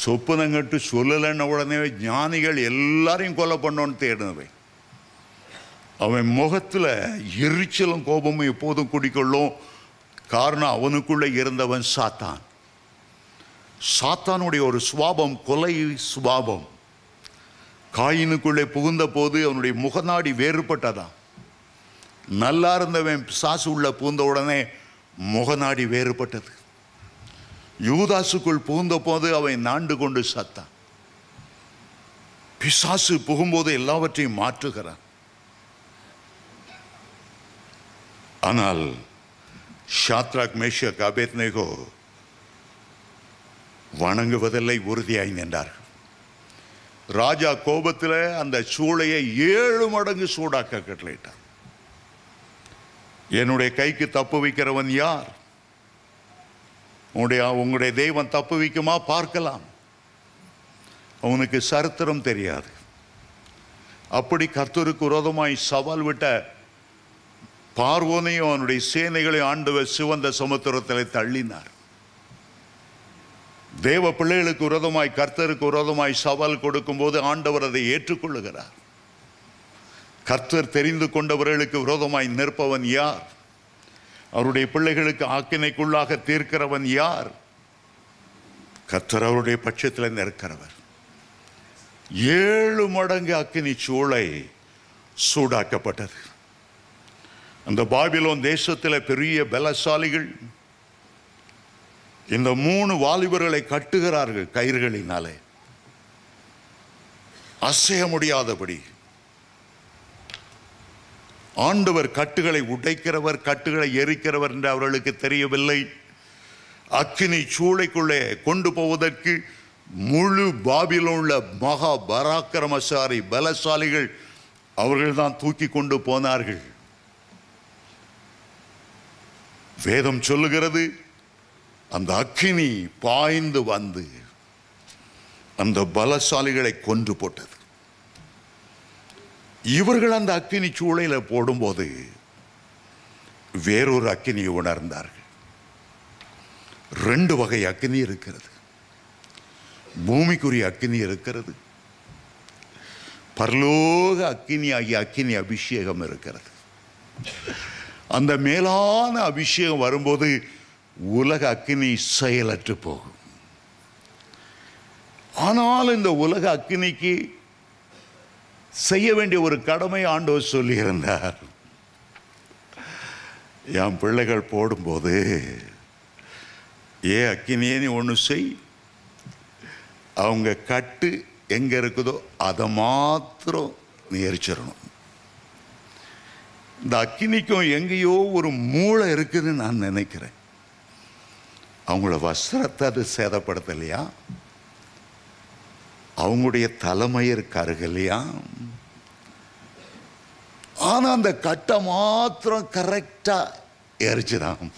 சொப்பனங்கட்டு சொல்லலைன்ன உடனே ஞானிகள் எல்லாரையும் கொலை பண்ணோன்னு தேடினவன். அவன் முகத்தில் எரிச்சலும் கோபமும் எப்போதும் குடிக்கொள்ளும். காரணம், அவனுக்குள்ளே இருந்தவன் சாத்தான். சாத்தானுடைய ஒரு சுவாபம் கொலை சுவாபம். காயினுக்குள்ளே புகுந்த போது அவனுடைய முகநாடி வேறுபட்டதான். நல்லா இருந்தவன் பிசாசு உள்ள புகுந்த உடனே முகநாடி வேறுபட்டது. யூதாசுக்குள் புகுந்த போது அவன் நாண்டு கொண்டு சத்தான். பிசாசு புகும்போது எல்லாவற்றையும் மாற்றுகிறான். ஆனால் ஷாத்ராக் மேஷக் ஆபேத்நேகோ வணங்குவதில்லை, உறுதியாய் நின்றார்கள். ராஜா கோபத்தில் அந்த சூளையை 7 மடங்கு சூடாக்க கட்டளையிட்டார். என்னுடைய கைக்கு தப்பு வைக்கிறவன் யார்? உங்களுடைய தெய்வம் தப்பு வைக்குமா பார்க்கலாம். அவனுக்கு சரித்திரம் தெரியாது. அப்படி கர்த்தருக்கு விரோதமாய் சவால் விட்ட பார்வோனையும் அவனுடைய சேனைகளையும் ஆண்டவர் சிவந்த சமுத்திரத்தில் தள்ளினார். தேவ பிள்ளைகளுக்கு விரோதமாய் கர்த்தருக்கு விரோதமாய் சவால் கொடுக்கும் போது ஆண்டவர் அதை ஏற்றுக்கொள்ளுகிறார். கர்த்தர் தெரிந்து கொண்டவர்களுக்கு விரோதமாய் நிற்பவன் யார்? அவருடைய பிள்ளைகளுக்கு ஆக்கினைக்குள்ளாக தீர்க்கிறவன் யார்? கர்த்தர் அவருடைய பட்சத்தில் நிற்கிறவர். 7 மடங்கு அக்கினி சூளை சூடாக்கப்பட்டது. அந்த பாபிலோன் தேசத்தில் பெரிய பலசாலிகள் இந்த 3 வாலிபர்களை கட்டுகிறார்கள் கயிறுகளினாலே, அசைய முடியாதபடி. ஆண்டவர் கட்டுகளை உடைக்கிறவர், கட்டுகளை எரிக்கிறவர் என்று அவர்களுக்கு தெரியவில்லை. அக்கினி சூளைக்குள்ளே கொண்டு போவதற்கு முழு பாபிலோன்ல மகா பராக்கிரமசாலி பலசாலிகள் அவர்கள் தான் தூக்கி கொண்டு போனார்கள். வேதம் சொல்லுகிறது, அந்த அக்கினி பாய்ந்து வந்து அந்த பலசாலிகளை கொன்று போட்டது. இவர்கள் அந்த அக்கினி சூளையில போடும்போது வேறொரு அக்கினியை உணர்ந்தார்கள். 2 வகை அக்கினி இருக்கிறது. பூமிக்குரிய அக்கினி இருக்கிறது, பரலோக அக்கினி ஆகிய அக்கினி அபிஷேகம் இருக்கிறது. அந்த மேலான அபிஷேகம் வரும்போது உலக அக்கினி செயலற்று போகும். ஆனால் இந்த உலக அக்கினிக்கு செய்ய வேண்டிய ஒரு கடமை ஆண்டவர் சொல்லியிருந்தார். என் பிள்ளைகள் போடும்போது அக்கினியே நீ ஒன்று செய், அவங்க கட்டு எங்க இருக்குதோ அதை மாத்திரம் நீ எரிச்சிடணும். இந்த அக்கினிக்கும் எங்கேயோ ஒரு மூளை இருக்குதுன்னு நான் நினைக்கிறேன். அவங்கள வஸ்திரத்தை அது சேதப்படுத்தலையா, அவங்களுடைய தலைமயிர் கருகலையா, ஆனா அந்த கட்டை மாத்திரம் கரெக்டா எரிச்சுதான்.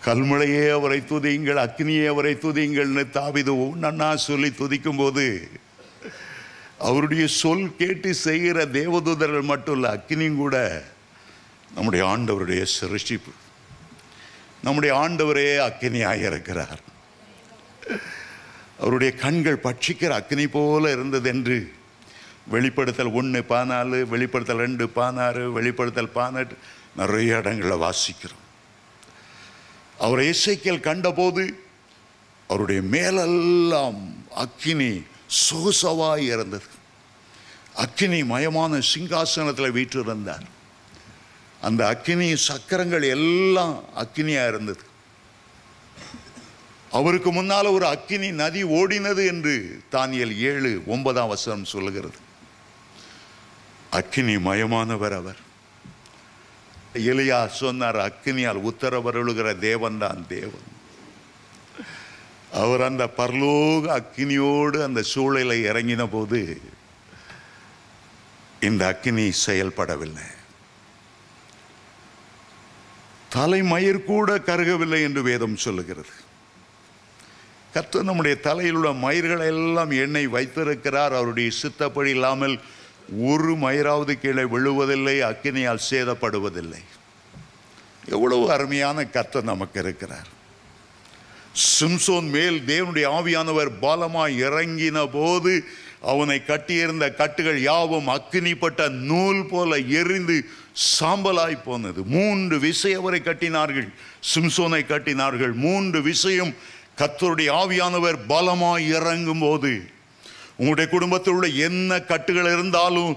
கல்மழையே அவரை துதியுங்கள், அக்னியே அவரை துதியுங்கள்னு தாவீது நன்னா சொல்லி துதிக்கும் போது அவருடைய சொல் கேட்டு செய்கிற தேவதூதர்கள் மட்டும் இல்லை, அக்னியும் கூட நம்முடைய ஆண்டவருடைய சிருஷ்டிப்பு. நம்முடைய ஆண்டவரே அக்னியாக இருக்கிறார். அவருடைய கண்கள் பட்சிக்கிற அக்னி போல இருந்தது என்று வெளிப்படுத்தல் 1:14, வெளிப்படுத்தல் 2:16, வெளிப்படுத்தல் 18 நிறைய இடங்களில் வாசிக்கிறோம். அவர் எசேக்கியேல் கண்டபோது அவருடைய மேலெல்லாம் அக்கினி சோசவாய் இருந்தது. அக்கினி மயமான சிங்காசனத்தில் வீற்றிருந்தார். அந்த அக்கினி சக்கரங்கள் எல்லாம் அக்கினியா இருந்தது. அவருக்கு முன்னால் ஒரு அக்கினி நதி ஓடினது என்று தானியேல் 7:9 சொல்லுகிறது. அக்கினி மயமானவர் அவர். எலியா சொன்னார், அக்கினியால் உத்தரவருளுகிற தேவன் தான் தேவன். அவர் அந்த பரலோக அக்கினியோடு அந்த சூழலை இறங்கின போது இந்த அக்கினி செயல்படவில்லை. தலைமயிர் கூட கருகவில்லை என்று வேதம் சொல்லுகிறது. கர்த்தர் நம்முடைய தலையில் உள்ள மயிர்களை எல்லாம் எண்ணெய் வைத்திருக்கிறார். அவருடைய சித்தப்படி இல்லாமல் ஒரு மயிராவது கீழே விழுவதில்லை, அக்கினியால் சேதப்படுவதில்லை. எவ்வளவு அருமையான கர்த்தர் நமக்கு இருக்கிறார். சிம்சோன் மேல் தேவனுடைய ஆவியானவர் பலமாய் இறங்கின போது அவனை கட்டியிருந்த கட்டுகள் யாவும் அக்கினிப்பட்ட நூல் போல எரிந்து சாம்பலாய் போனது. 3 விசை அவரை கட்டினார்கள், சிம்சோனை கட்டினார்கள். 3 விசையும் கர்த்தருடைய ஆவியானவர் பலமாய் இறங்கும் போது, உங்களுடைய குடும்பத்தில் உள்ள என்ன கட்டுகள் இருந்தாலும்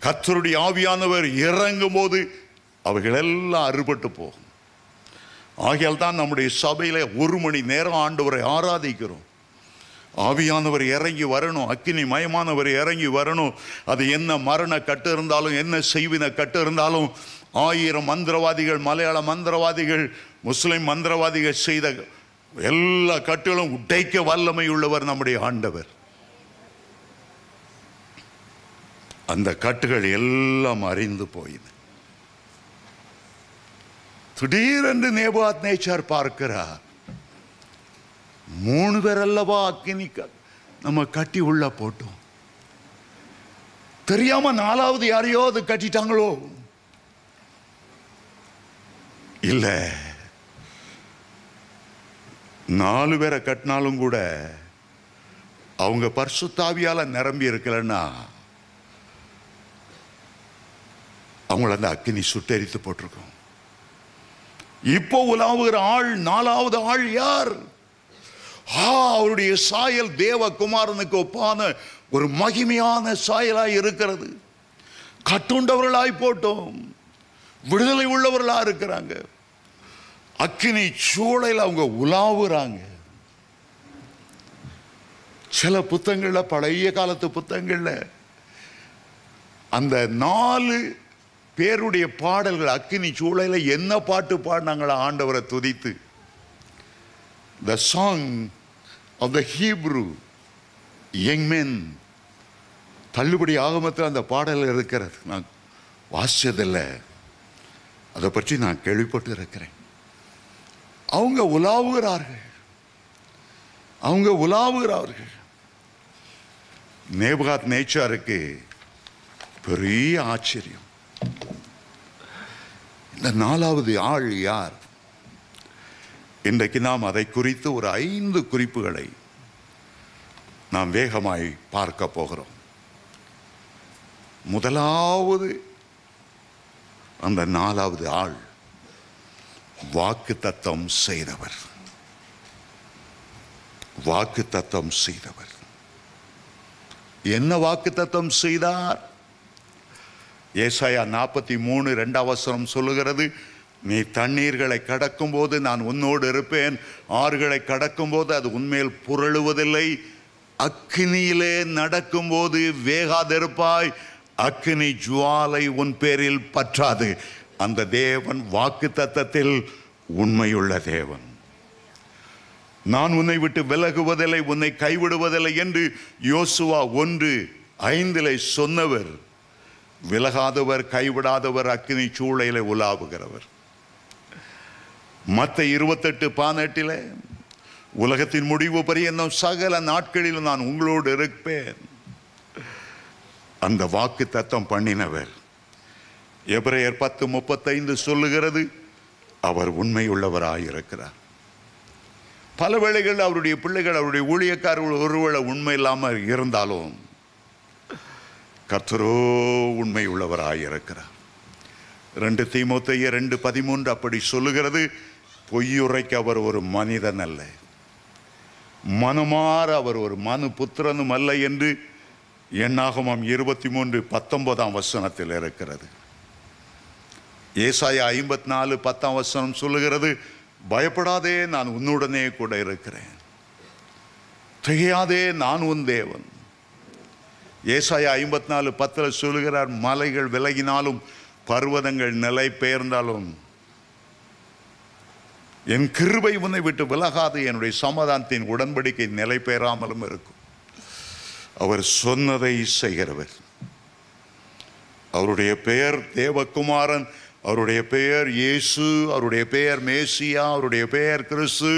கர்த்தருடைய ஆவியானவர் இறங்கும் போது அவைகள் எல்லாம் அறுபட்டு போகும். ஆகையால் தான் நம்முடைய சபையில 1 மணி நேரம் ஆண்டவரை ஆராதிக்கிறோம். ஆவியானவர் இறங்கி வரணும், அக்கினி மயமானவர் இறங்கி வரணும். அது என்ன மரண கட்டு இருந்தாலும், என்ன செய்வின கட்டு இருந்தாலும், 1000 மந்திரவாதிகள், மலையாள மந்திரவாதிகள், முஸ்லிம் மந்திரவாதிகள் செய்த எல்லா கட்டுகளும் உடைக்க வல்லமை உள்ளவர் நம்முடைய ஆண்டவர். அந்த கட்டுகள் எல்லாம் அறிந்து போயின. திடீரென்று நேபுகாத்நேச்சார் பார்க்கிறார். 3 பேர் அல்லவா அக்கினி நம்ம கட்டி உள்ள போட்டோம், தெரியாம 4வது யாரையோ அது கட்டிட்டாங்களோ? இல்ல, 4 பேரை கட்டினாலும் கூட அவங்க பரிசுத்தாவியால நிரம்பி இருக்கலன்னா அவங்கள அந்த அக்கினி சுட்டெரித்து போட்டிருக்கோம். இப்போ உலாவுகிற ஆள் 4வது ஆள் யார்? அவருடைய சாயல் தேவகுமாரனுக்கு ஒப்பான ஒரு மகிமையான சாயலாய் இருக்கிறது. கட்டுண்டவர்களாய் போட்டோம், விடுதலை உள்ளவர்களா இருக்கிறாங்க. அக்கினி சூளையில் அவங்க உலாவுறாங்க. சில புத்தகங்கள்ல, பழைய காலத்து புத்தகங்கள்ல அந்த 4 பேருடைய பாடல்கள் அக்கினி சூளையில என்ன பாட்டு பாடினாங்களா ஆண்டவரை துதித்து? The song of the Hebrew young men. தள்ளுபடி ஆகமத்தில் அந்த பாடல் இருக்கிறது. நான் வாசிச்சதில்லை, அதை பற்றி நான் கேள்விப்பட்டு இருக்கிறேன். அவங்க உலாவுகிறார்கள். நேபுகாத்நேச்சாருக்கு பெரிய ஆச்சரியம். இந்த 4வது ஆள் யார்? இன்றைக்கு நாம் அதை குறித்து ஒரு 5 குறிப்புகளை நாம் வேகமாய் பார்க்க போகிறோம். முதலாவது, அந்த 4வது ஆள் வாக்குத்தத்தம் செய்தவர். வாக்குத்தத்தம் செய்தவர். என்ன வாக்குத்தத்தம் செய்தார்? ஏசாயா 43:2 சொல்லுகிறது, நீ தண்ணீர்களை கடக்கும் போது நான் உன்னோடு இருப்பேன், ஆறுகளை கடக்கும் போது அது உன்மேல் புரளுவதில்லை, அக்கினியிலே நடக்கும் போது வேகாதிருப்பாய், அக்கினி ஜுவாலை உன் பேரில் பற்றாது. அந்த தேவன் வாக்குத்தத்தத்தில் உண்மையுள்ள தேவன். நான் உன்னை விட்டு விலகுவதில்லை, உன்னை கைவிடுவதில்லை என்று யோசுவா 1:5 சொன்னவர், விலகாதவர், கைவிடாதவர், அக்கினி சூளையிலே உலாவுகிறவர். மத்தேயு 28:18 உலகத்தின் முடிவு பரியந்தம் சகல நாட்களிலும் நான் உங்களோடு இருப்பேன். அந்த வாக்கு தத்தம் பண்ணினவர். எபிரேயர் 10:35 சொல்லுகிறது, அவர் உண்மையுள்ளவராயிருக்கிறார். பல வேளைகள் அவருடைய பிள்ளைகள், அவருடைய ஊழியக்காரர்கள் ஒருவேளை உண்மை இல்லாமல் இருந்தாலும் கர்த்தரோ உண்மை உள்ளவராயிருக்கிறார். 2 தீமோத்தேயு 2:13 அப்படி சொல்லுகிறது, பொய்யுரைக்க அவர் ஒரு மனிதன் அல்ல, மனமாற அவர் ஒரு மனு புத்திரனும் அல்ல என்று என்னாகமம் 23:19 இருக்கிறது. ஏசாயா 54:10 சொல்லுகிறது, பயப்படாதே, நான் உன்னுடனே கூட இருக்கிறேன், திகையாதே, நான் உன் தேவன். ஏசாயா 54:10 சொல்லுகிறார், மலைகள் விலகினாலும் பர்வதங்கள் நிலை பெயர்ந்தாலும் என் கிருபை உன்னை விட்டு விலகாது, என்னுடைய சமாதானத்தின் உடன்படிக்கை நிலை பெயராமலும் இருக்கும். அவர் சொன்னதை செய்கிறவர். அவருடைய பெயர் தேவகுமாரன், அவருடைய பெயர் இயேசு, அவருடைய பெயர் மேசியா, அவருடைய பெயர் கிறிஸ்து,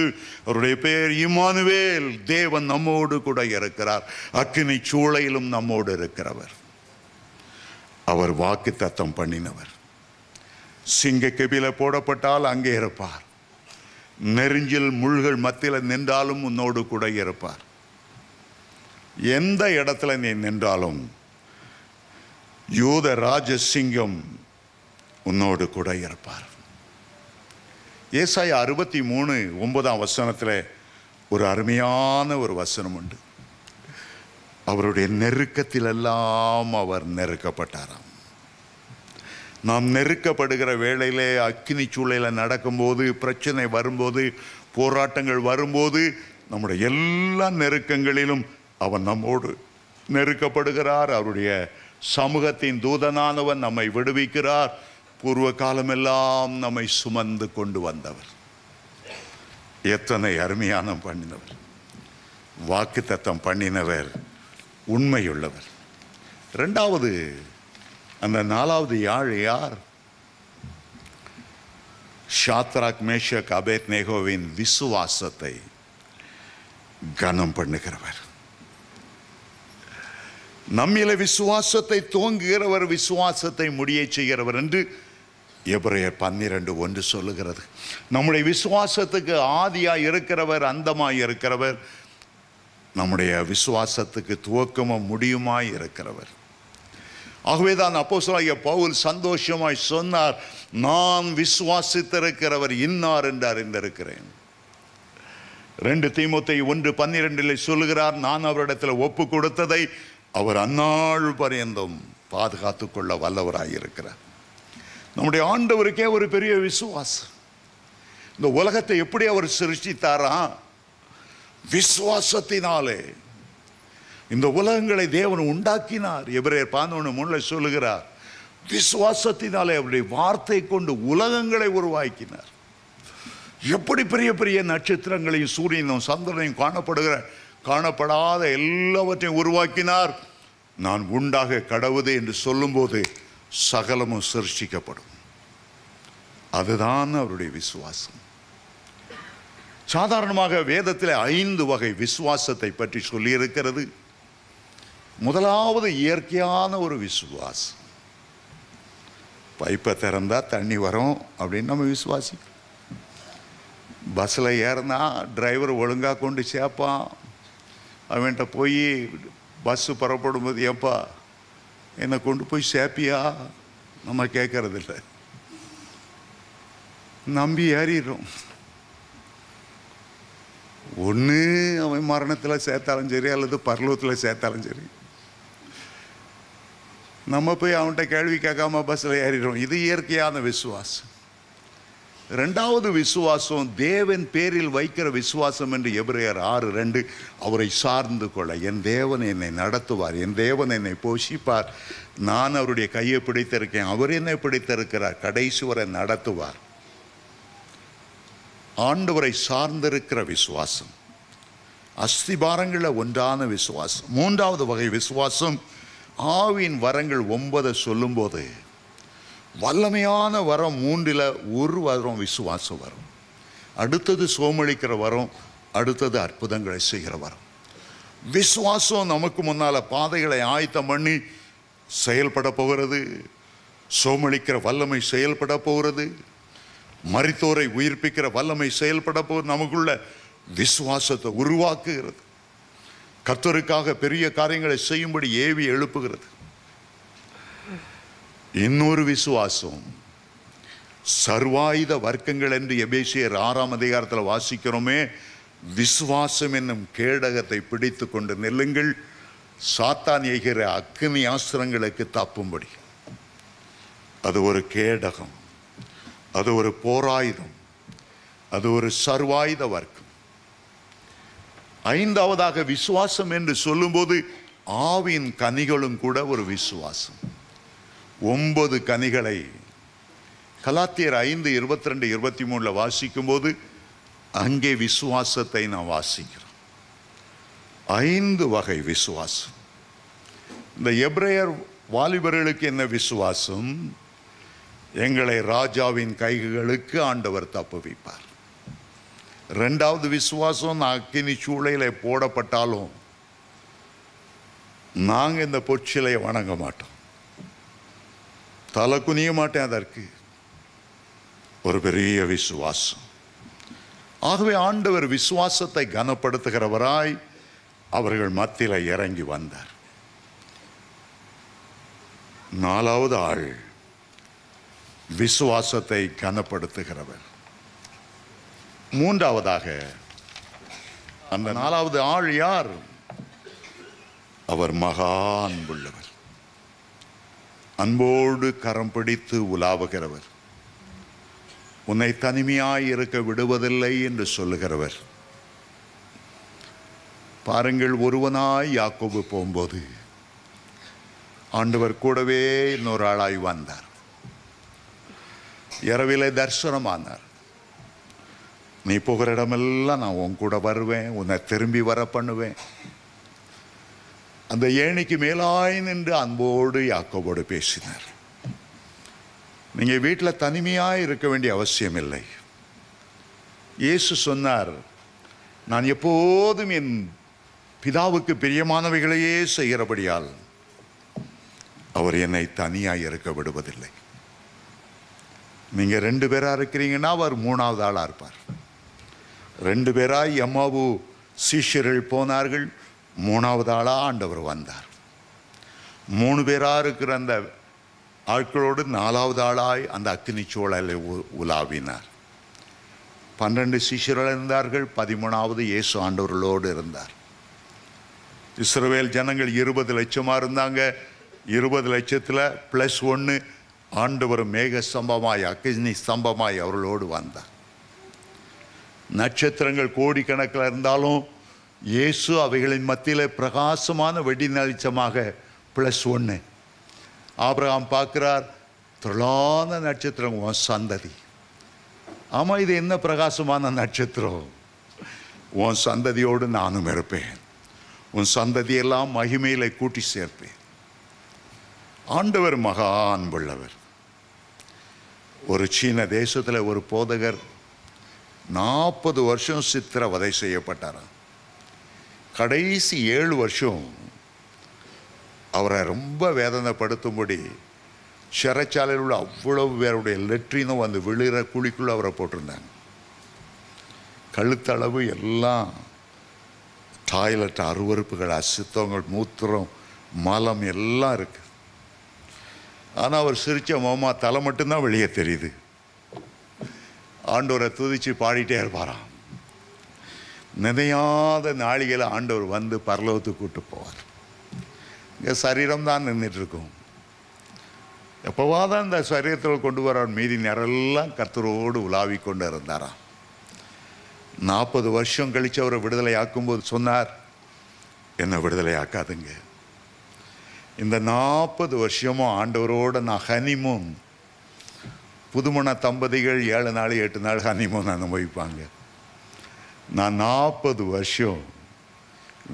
அவருடைய பெயர் இம்மானுவேல். தேவன் நம்மோடு கூட இருக்கிறார், அக்கினி சூளையிலும் நம்மோடு இருக்கிறவர். அவர் வாக்கு தத்தம் பண்ணினவர். சிங்க கெபில போடப்பட்டால் அங்கே இருப்பார், நெருஞ்சில் முள்கள் மத்தியில் நின்றாலும் உன்னோடு கூட இருப்பார். எந்த இடத்துல நீ நின்றாலும் யூத ராஜசிங்கம் உன்னோடு கூட இருப்பார். ஏசாயா 63:9 ஒரு அருமையான ஒரு வசனம் உண்டு. அவருடைய நெருக்கத்திலெல்லாம் அவர் நெருக்கப்பட்டாராம். நாம் நெருக்கப்படுகிற வேளையிலே, அக்கினி சூளையில் நடக்கும்போது, பிரச்சனை வரும்போது, போராட்டங்கள் வரும்போது, நம்முடைய எல்லா நெருக்கங்களிலும் அவர் நம்மோடு நெருக்கப்படுகிறார். அவருடைய சமூகத்தின் தூதனானவன் நம்மை விடுவிக்கிறார். பூர்வ காலமெல்லாம் நம்மை சுமந்து கொண்டு வந்தவர். எத்தனை அருமையான பண்ணினவர், வாக்கு தத்தம் பண்ணினவர், உண்மையுள்ளவர். இரண்டாவது, அந்த 4வது யாழ் யார்? ஷாத்ராக், மேஷக், அபேத்நேகோவின் விசுவாசத்தை கனம் பண்ணுகிறவர். நம்மில விசுவாசத்தை துவங்குகிறவர், விசுவாசத்தை முடிய செய்கிறவர் என்று எபிரேயர் 12:1 சொல்லுகிறது. நம்முடைய விசுவாசத்துக்கு ஆதியாய் இருக்கிறவர், அந்தமாய் இருக்கிறவர், நம்முடைய விசுவாசத்துக்கு துவக்கமும் முடியுமாய் இருக்கிறவர். ஆகவேதான் அப்போஸ்தலனாகிய பவுல் சந்தோஷமாய் சொன்னார், நான் விசுவாசித்திருக்கிறவர் இன்னார் என்று அறிந்திருக்கிறேன். 2 தீமோத்தேயு 1:12 சொல்லுகிறார், நான் அவரிடத்தில் ஒப்பு கொடுத்ததை அவர் அந்நாள் பரியந்தம் பாதுகாத்துக் கொள்ள வல்லவராயிருக்கிறார். நம்முடைய ஆண்டவருக்கே ஒரு பெரிய விசுவாசம். இந்த உலகத்தை எப்படி அவர் சிருஷ்டித்தாரா? விசுவாசத்தினாலே இந்த உலகங்களை தேவன் உண்டாக்கினார். எபிரேயர் 11:3 சொல்லுகிறார், விசுவாசத்தினாலே அவருடைய வார்த்தை கொண்டு உலகங்களை உருவாக்கினார். எப்படி பெரிய பெரிய நட்சத்திரங்களையும் சூரியனும் சந்திரனையும் காணப்படாத எல்லாவற்றையும் உருவாக்கினார். நான் உண்டாக கடவுது என்று சொல்லும்போது சகலமும் சிருஷ்டிக்கப்படும். அதுதான் அவருடைய விசுவாசம். சாதாரணமாக வேதத்தில் 5 வகை விசுவாசத்தை பற்றி சொல்லி இருக்கிறது. முதலாவது இயற்கையான ஒரு விசுவாசம். பைப்பை திறந்தா தண்ணி வரும் அப்படின்னு நம்ம விசுவாசிக்கிறோம். பஸ்ஸில் ஏறினா டிரைவர் ஒழுங்காக கொண்டு சேர்ப்பான். அவன்கிட்ட போய் பஸ்ஸு புறப்படும் போது, ஏப்பா என்னை கொண்டு போய் சேர்ப்பியா, நம்ம கேட்கறதில்ல, நம்பி ஏறிடுறோம். ஒன்று அவன் மரணத்தில் சேர்த்தாலும் சரி அல்லது பரலோகத்தில் சேர்த்தாலும் சரி, நம்ம போய் அவன்கிட்ட கேள்வி கேட்காம பஸ்ஸில் ஏறிடுறோம். இது இயற்கையான விசுவாசம். ரெண்டாவது விசுவாசம் தேவன் பேரில் வைக்கிற விசுவாசம் என்று எபிரேயர் 6:2, அவரை சார்ந்து கொள்ள. என் தேவன் என்னை நடத்துவார், என் தேவன் என்னை போஷிப்பார், நான் அவருடைய கையை பிடித்திருக்கேன், அவர் என்னை பிடித்திருக்கிறார், கடைசி வரை நடத்துவார். ஆண்டவரை சார்ந்திருக்கிற விசுவாசம் அஸ்திபாரங்களில் ஒன்றான விசுவாசம். மூன்றாவது வகை விசுவாசம் ஆவியின் வரங்கள் 9 சொல்லும்போது வல்லமையான வரம் 3ல் ஒரு வரம் விசுவாசம் வரும். அடுத்தது சோமளிக்கிற வரம், அடுத்தது அற்புதங்களை செய்கிற வரம். விசுவாசம் நமக்கு முன்னால் பாதைகளை ஆயத்தம் பண்ணி செயல்பட போகிறது. சோமளிக்கிற வல்லமை செயல்பட போகிறது. மரித்தோரை உயிர்ப்பிக்கிற வல்லமை செயல்பட போகிறது. நமக்குள்ள விசுவாசத்தை உருவாக்குகிறது. கர்த்தருக்காக பெரிய காரியங்களை செய்யும்படி ஏவி எழுப்புகிறது. இன்னொரு விசுவாசம் சர்வாயுத வர்க்கங்கள் என்று எபேசியர் 6ஆம் அதிகாரத்தில் வாசிக்கிறோமே. விசுவாசம் என்னும் கேடகத்தை பிடித்து கொண்டு நெல்லுங்கள், சாத்தான் எய்கிற அக்கினி ஆஸ்திரங்களுக்கு தப்பும்படி. அது ஒரு கேடகம், அது ஒரு போராயுதம், அது ஒரு சர்வாயுத வர்க்கம். ஐந்தாவதாக விசுவாசம் என்று சொல்லும்போது ஆவியின் கனிகளும் கூட ஒரு விசுவாசம். 9 கனிகளை கலாத்தியர் 5:22-23 வாசிக்கும் போது அங்கே விசுவாசத்தை நாம் வாசிக்கிறோம். 5 வகை விசுவாசம். இந்த எபிரேயர் வாலிபர்களுக்கு என்ன விசுவாசம்? எங்களை ராஜாவின் கைகளுக்கு ஆண்டவர் தப்புவிப்பார். ரெண்டாவது விசுவாசம், நான் அக்கினி சூளையில போடப்பட்டாலும் நாங்கள் இந்த பொற்சிலையை வணங்க மாட்டோம், தலை குனிய மாட்டேன். அதற்கு ஒரு பெரிய விசுவாசம். ஆகவே ஆண்டவர் விசுவாசத்தை கனப்படுத்துகிறவராய் அவர்கள் மத்தியில் இறங்கி வந்தார். 4வது ஆள் விசுவாசத்தை கனப்படுத்துகிறவர். 3வதாக அந்த 4வது ஆள் யார்? அவர் மகா அன்புள்ளவர், அன்போடு கரம் பிடித்து உலாவுகிறவர், உன்னை தனிமையாய் இருக்க விடுவதில்லை என்று சொல்லுகிறவர். பாருங்கள், ஒருவனாய் யாக்கோபு போகும்போது ஆண்டவர் கூடவே இன்னொரு ஆளாய் வந்தார். இரவிலே தரிசனமானார். நீ போகிற இடமெல்லாம் நான் உன் கூட வருவேன், உன்னை திரும்பி வர பண்ணுவேன். அந்த ஏணிக்கு மேலாய் நின்று அன்போடு யாக்கோபோடு பேசினார். நீங்கள் வீட்டில் தனிமையாக இருக்க வேண்டிய அவசியம் இல்லை. இயேசு சொன்னார், நான் எப்போதும் என் பிதாவுக்கு பிரியமானவைகளையே செய்கிறபடியால் அவர் என்னை தனியாக இருக்க விடுவதில்லை. நீங்கள் 2 பேராக இருக்கிறீங்கன்னா அவர் 3வது ஆளாக இருப்பார். 2 பேராய் எம்மாவு சீஷர்கள் போனார்கள், 3வது ஆளாக ஆண்டவர் வந்தார். 3 பேராக இருக்கிற அந்த ஆட்களோடு 4வது ஆளாய் அந்த அக்கினி சூழலை உலாவினார். 12 சீஷர்கள் இருந்தார்கள், 13வது இயேசு ஆண்டவர்களோடு இருந்தார். இஸ்ரவேல் ஜனங்கள் 20 லட்சமாக இருந்தாங்க. 20 லட்சத்தில் +1 ஆண்டவர் மேக ஸ்தம்பமாய் அக்கினி ஸ்தம்பமாய் அவர்களோடு வந்தார். நட்சத்திரங்கள் கோடிக்கணக்கில் இருந்தாலும் இயேசு அவைகளின் மத்தியில் பிரகாசமான வெடி வெளிச்சமாக +1. ஆபிரகாம் பார்க்கிறார், திரளான நட்சத்திரம், உன் சந்ததி. ஆமாம், இது என்ன பிரகாசமான நட்சத்திரம்? உன் சந்ததியோடு நானும் இருப்பேன், உன் சந்ததியெல்லாம் மகிமையில கூட்டி சேர்ப்பேன். ஆண்டவர் மகா அன்புள்ளவர். ஒரு சீன தேசத்தில் ஒரு போதகர் 40 வருஷம் சித்திரவதை செய்யப்பட்டாராம். கடைசி 7 வருஷம் அவரை ரொம்ப வேதனைப்படுத்தும்படி சிறைச்சாலையில் உள்ள அவ்வளவு பேருடைய லெட்ரினும் வந்து விழுகிற குழிக்குள்ள அவரை போட்டிருந்தாங்க. கழுத்தளவு எல்லாம் டாய்லெட் அருவறுப்புகள், அசுத்தங்கள், மூத்திரம், மலம் எல்லாம் இருக்கு. ஆனால் அவர் சிரிச்ச மாமா தலை மட்டும்தான் வெளியே தெரியுது. ஆண்டவரை துதிச்சு பாடிட்டே இருப்பாராம். நினையாத நாளிகளை ஆண்டவர் வந்து பரலோகத்துக்கு கூட்டு போவார். இங்கே சரீரம் தான் நின்றுட்டு இருக்கும். எப்போவாதான் இந்த சரீரத்தில் கொண்டு வரார், மீதி நேரெல்லாம் கர்த்தரோடு உலாவி கொண்டு இருந்தாராம். 40 வருஷம் கழித்து அவரை விடுதலை ஆக்கும்போது சொன்னார், என்னை விடுதலை ஆக்காதுங்க. இந்த 40 வருஷமும் ஆண்டவரோடு நான் ஹனிமூன், புதுமண தம்பதிகள் 7 நாள் 8 நாள் ஹனிமூன் அனுபவிப்பாங்க. நான் 40 வருஷம்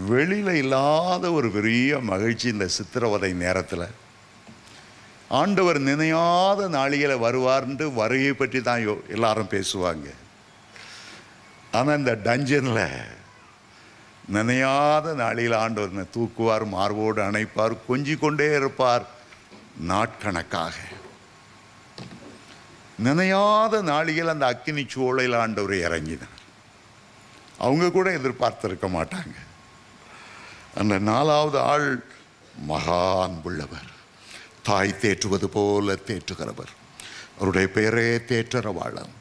வெளியில் இல்லாத ஒரு பெரிய மகிழ்ச்சி. இந்த சித்திரவதை நேரத்தில் ஆண்டவர் நினையாத நாளிகளை வருவார்ன்ட்டு வருகை பற்றி தான் எல்லாரும் பேசுவாங்க. ஆனால் இந்த டஞ்சனில் நினையாத நாளில் ஆண்டவர் தூக்குவார், மார்போடு அணைப்பார், கொஞ்சி கொண்டே இருப்பார் நாட்கணக்காக. நினையாத நாளில் அந்த அக்கினி சூளையில் ஆண்டவர் இறங்கினார். அவங்க கூட எதிர்பார்த்திருக்க மாட்டாங்க. அந்த 4வது ஆள் மகா அன்புள்ளவர், தாய் தேற்றுவது போல தேற்றுகிறவர், அவருடைய பெயரே தேற்றரவாளன்,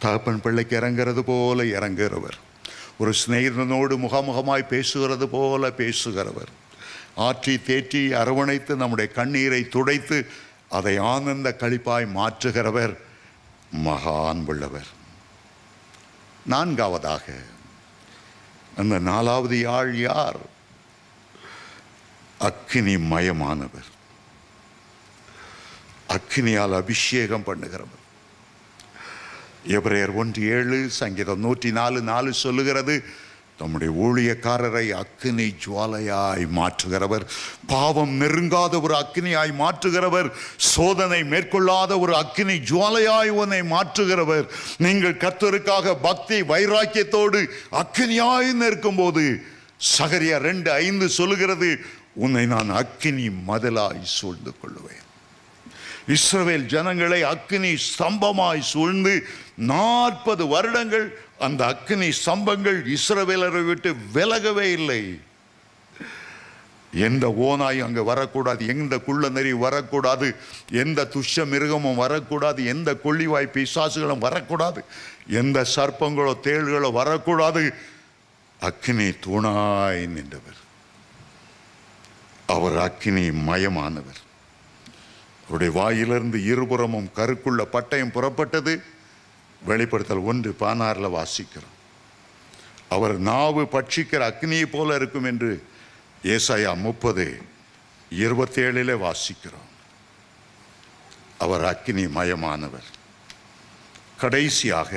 தகப்பன் பிள்ளைக்கு இறங்கிறது போல இறங்குகிறவர், ஒரு சிநேகிதனோடு முகமுகமாய் பேசுகிறது போல பேசுகிறவர், ஆற்றி தேற்றி அரவணைத்து நம்முடைய கண்ணீரை துடைத்து அதை ஆனந்த களிப்பாய் மாற்றுகிறவர், மகா அன்புள்ளவர். 4வதாக அந்த 4வது ஆள் யார்? அக்கினி மயமானவர், அக்கினியால் அபிஷேகம் பண்ணுகிறவர். எபிரேயர் 1:7, சங்கீதம் 104:4 சொல்லுகிறது, நம்முடைய ஊழியக்காரரை அக்கினி ஜுவாலையாய் மாற்றுகிறவர், பாவம் நெருங்காத ஒரு அக்கினியாய் மாற்றுகிறவர், சோதனை மேற்கொள்ளாத ஒரு அக்கினி ஜுவாலையாய் உன்னை மாற்றுகிறவர். நீங்கள் கர்த்தருக்காக பக்தி வைராக்கியத்தோடு அக்கினியாய் நிற்கும் போது சகரியா 2:5 சொல்லுகிறது, உன்னை நான் அக்கினி மதிலாய் சூழ்ந்து கொள்ளுவேன். இஸ்ரவேல் ஜனங்களை அக்கினி ஸ்தம்பமாய் சூழ்ந்து 40 வருடங்கள் அந்த அக்கினி ஸ்தம்பங்கள் இஸ்ரவேலரை விட்டு விலகவே இல்லை. எந்த ஓனாய் அங்கே வரக்கூடாது, எந்த குள்ள நெறி வரக்கூடாது, எந்த துஷ்ட மிருகமும் வரக்கூடாது, எந்த கொள்ளிவாய் பிசாசுகளும் வரக்கூடாது, எந்த சர்ப்பங்களோ தேள்களோ வரக்கூடாது. அக்கினி தூணாய் நின்றவர், அவர் அக்கினி மயமானவர். அவருடைய வாயிலிருந்து இருபுறமும் கருக்குள்ள பட்டயம் புறப்பட்டது. வெளிப்படுத்தல் 1:16 வாசிக்கிறோம். அவர் நாவு பட்சிக்கிற அக்னியை போல இருக்கும் என்று ஏசாயா 30:27 வாசிக்கிறோம். அவர் அக்னி மயமானவர். கடைசியாக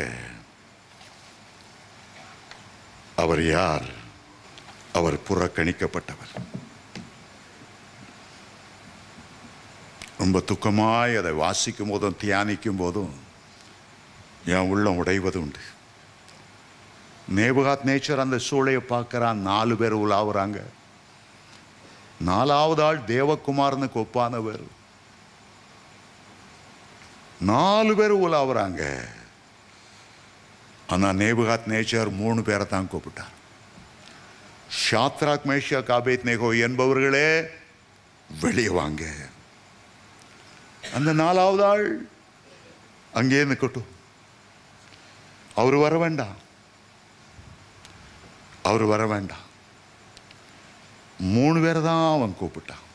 அவர் யார்? அவர் புறக்கணிக்கப்பட்டவர். ரொம்ப துக்கமாய் அதை வாசிக்கும் போதும் தியானிக்கும் போதும் என் உள்ளம் உடைவது உண்டு. நேபுகாத் நேச்சர் அந்த சூளையை பார்க்குறான். 4 பேர் உலாவுறாங்க. 4வது ஆள் தேவகுமாரனுக்கு ஒப்பானவர். 4 பேர் உலாவுறாங்க. ஆனால் நேபுகாத் நேச்சர் 3 பேரை தான் கூப்பிட்டார். ஷாத்ராக் மேஷாக் ஆபேத்நேகோ என்பவர்களே வெளியே வாங்க. அந்த 4வது ஆள் அங்கே நிற்கட்டும், அவர் வர வேண்டாம், அவர் வர வேண்டாம். 3 பேரை தான் அவன் கூப்பிட்டான்.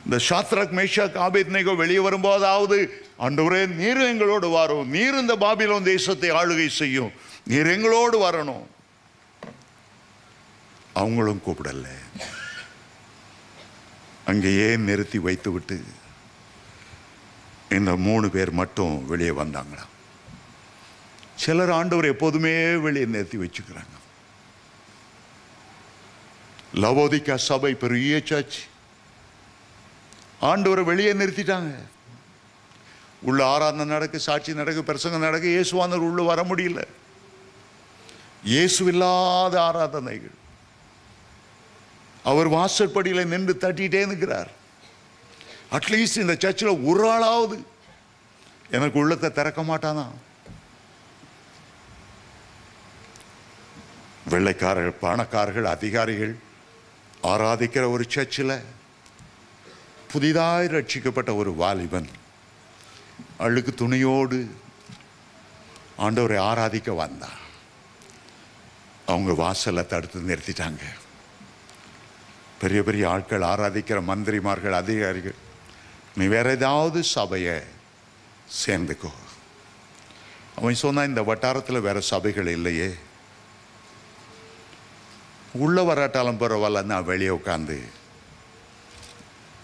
இந்த ஷாத்ராக் மேஷாக் ஆபேத்நேகோ வெளியே வரும்போதாவது, ஆண்டவரே நீர் எங்களோடு வரும், நீர் இந்த பாபிலோன் தேசத்தை ஆளுகை செய்யும், நீர் எங்களோடு வரணும். அவங்களும் கூப்பிடல. அங்கேயே நிறுத்தி வைத்து விட்டு இந்த 3 பேர் மட்டும் வெளியே வந்தாங்களா. சிலர் ஆண்டவர் எப்போதுமே வெளியே நிறுத்தி வச்சுக்கிறாங்க. லவோதிக்கா சபை பெரிய சர்ச், ஆண்டவரை வெளியே நிறுத்திட்டாங்க. உள்ள ஆராதனை நடக்கு, சாட்சி நடக்கு, பிரசங்கம் நடக்கு, இயேசுவானவர் உள்ள வர முடியல. இயேசுவில்லாத ஆராதனைகள். அவர் வாசற்படியில் நின்று தட்டிட்டே இருக்கிறார். அட்லீஸ்ட் இந்த சர்ச்சில் ஒரு ஆளாவது எனக்கு உள்ளத்தை திறக்க மாட்டானா? வெள்ளைக்காரர்கள், பணக்காரர்கள், அதிகாரிகள் ஆராதிக்கிற ஒரு சர்ச்சில் புதிதாய் ரட்சிக்கப்பட்ட ஒரு வாலிபன் அழுக்கு துணியோடு ஆண்டவரை ஆராதிக்க வந்தான். அவங்க வாசலை தடுத்து நிறுத்திட்டாங்க. பெரிய பெரிய ஆட்கள், ஆராதிக்கிற மந்திரிமார்கள், அதிகாரிகள், நீ வேற ஏதாவது சபையை சேர்ந்துக்கோ. அவன் சொன்னான், இந்த வட்டாரத்தில் வேற சபைகள் இல்லையே, உள்ள வராட்டாலும் பரவாயில்ல, நான் வெளியே உட்காந்து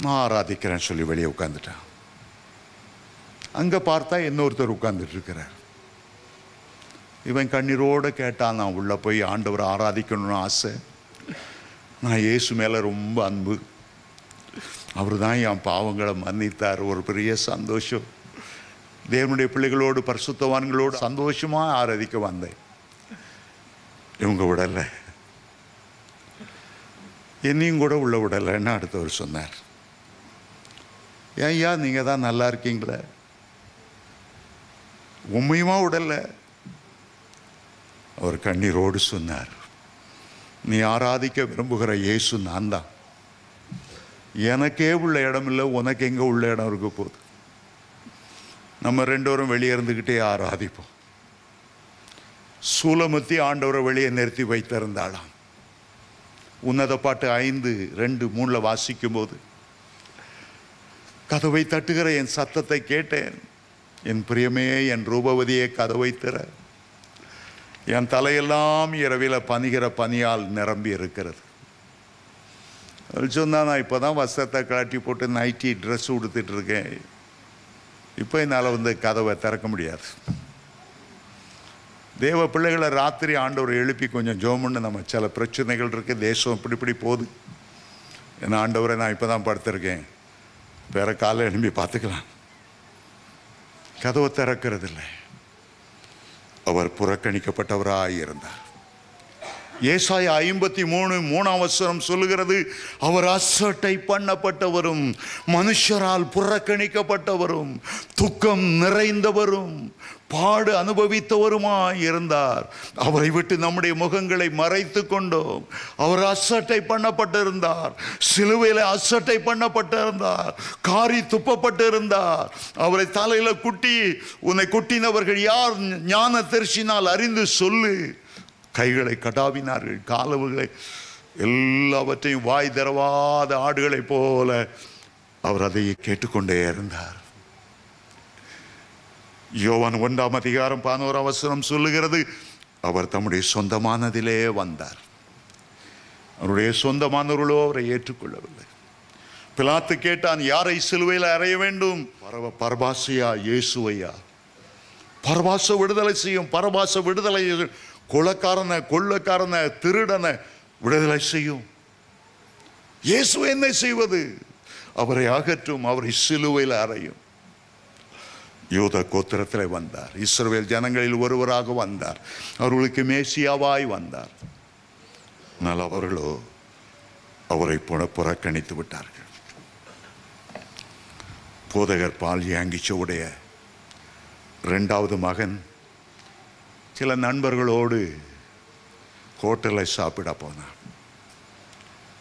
நான் ஆராதிக்கிறேன்னு சொல்லி வெளியே உட்காந்துட்டான். அங்கே பார்த்தா இன்னொருத்தர் உட்கார்ந்துட்டு இருக்கிறார். இவன் கண்ணீரோடு கேட்டான், நான் உள்ளே போய் ஆண்டவரை ஆராதிக்கணும்னு ஆசை, நான் இயேசு மேலே ரொம்ப அன்பு, அவர் தான் என் பாவங்களை மன்னித்தார், ஒரு பெரிய சந்தோஷம், தேவனுடைய பிள்ளைகளோடு பரிசுத்தவான்களோடு சந்தோஷமாக ஆராதிக்க வந்தேன். இவங்க விடலை, என்னையும் கூட உள்ள விடலைன்னு அடுத்தவர் சொன்னார். ஏய்யா, நீங்கள் தான் நல்லா இருக்கீங்களே, உண்மையுமா விடலை? அவர் கண்ணீரோடு சொன்னார், நீ ஆராதிக்க விரும்புகிற இயேசு நான் தான், எனக்கே உள்ள இடம் இல்லை, உனக்கு எங்கே உள்ள இடம் இருக்க போகுது, நம்ம ரெண்டோரும் வெளியே இருந்துக்கிட்டே ஆராதிப்போம். சூலமுத்தி ஆண்டவரை வெளியே நிறுத்தி வைத்திருந்தாளாம். உன்னத பாட்டு 5:2-3 வாசிக்கும் போது, கதவை தட்டுகிற என் சத்தத்தை கேட்டேன், என் பிரியமே என் ரூபவதியே கதவை திற, என் தலையெல்லாம் இரவில பனிகிற பனியால் நிரம்பி இருக்கிறது. சொன்னா, நான் இப்போ தான் வஸ்திரத்தை கழட்டி போட்டு நைட்டி ட்ரெஸ் உடுத்துட்டு இருக்கேன், இப்போ என்னால் கதவை திறக்க முடியாது. தேவ பிள்ளைகளை ராத்திரி ஆண்டவர் எழுப்பி கொஞ்சம் ஜோமுன்னு, நம்ம சில பிரச்சனைகள் இருக்குது, தேசம் இப்படி போகுது, ஏன்னா ஆண்டவரை நான் இப்போ தான் படுத்திருக்கேன், வேற காலை எழுப்பி பார்த்துக்கலாம், கதவை திறக்கிறது இல்லை. அவர் புறக்கணிக்கப்பட்டவராய் இருந்தார். ஏசாயா 53:3 சொல்லுகிறது, அவர் அசட்டை பண்ணப்பட்டவரும் மனுஷரால் புறக்கணிக்கப்பட்டவரும் துக்கம் நிறைந்தவரும் பாடு அனுபவித்தவருமாய் இருந்தார். அவரை விட்டு நம்முடைய முகங்களை மறைத்து கொண்டோம். அவர் அசட்டை பண்ணப்பட்டிருந்தார், சிலுவையில் அசட்டை பண்ணப்பட்டிருந்தார், காரி துப்பப்பட்டிருந்தார். அவரை தலையில குட்டி, உன்னை குட்டினவர்கள் யார், ஞான தரிசினால் அறிந்து சொல்லு. கைகளை கடாவினார்கள், காலவுகளை எல்லாவற்றையும் வாய் திறவாத ஆடுகளைப் போல அவர் அதை கேட்டுக்கொண்டே இருந்தார். யோவான் 1:11 சொல்லுகிறது, அவர் தம்முடைய சொந்தமானதிலே வந்தார், அவருடைய சொந்தமானவர்களோ அவரை ஏற்றுக்கொள்ளவில்லை. பிலாத்து கேட்டான், யாரை சிலுவையில் அறைய வேண்டும்? பரபாசையா இயேசுவையா? பரபாச விடுதலை செய்யும், பரபாச விடுதலை, கொலைக்காரனை, கொள்ளக்காரனை, திருடனை விடுதலை செய்யும். இயேசு என்ன செய்வது? அவரை அகற்றும், அவரை சிலுவையில் அறையும். யூத கோத்திரத்தில் வந்தார், இஸ்ரவேல் ஜனங்களில் ஒருவராக வந்தார், அவர்களுக்கு மேசியாவாய் வந்தார். ஆனால் அவர்களோ அவரை புறக்கணித்து விட்டார்கள். போதகர் பால் யாங்கிச்சோடைய 2வது மகன் சில நண்பர்களோடு ஹோட்டலில் சாப்பிட போனான்.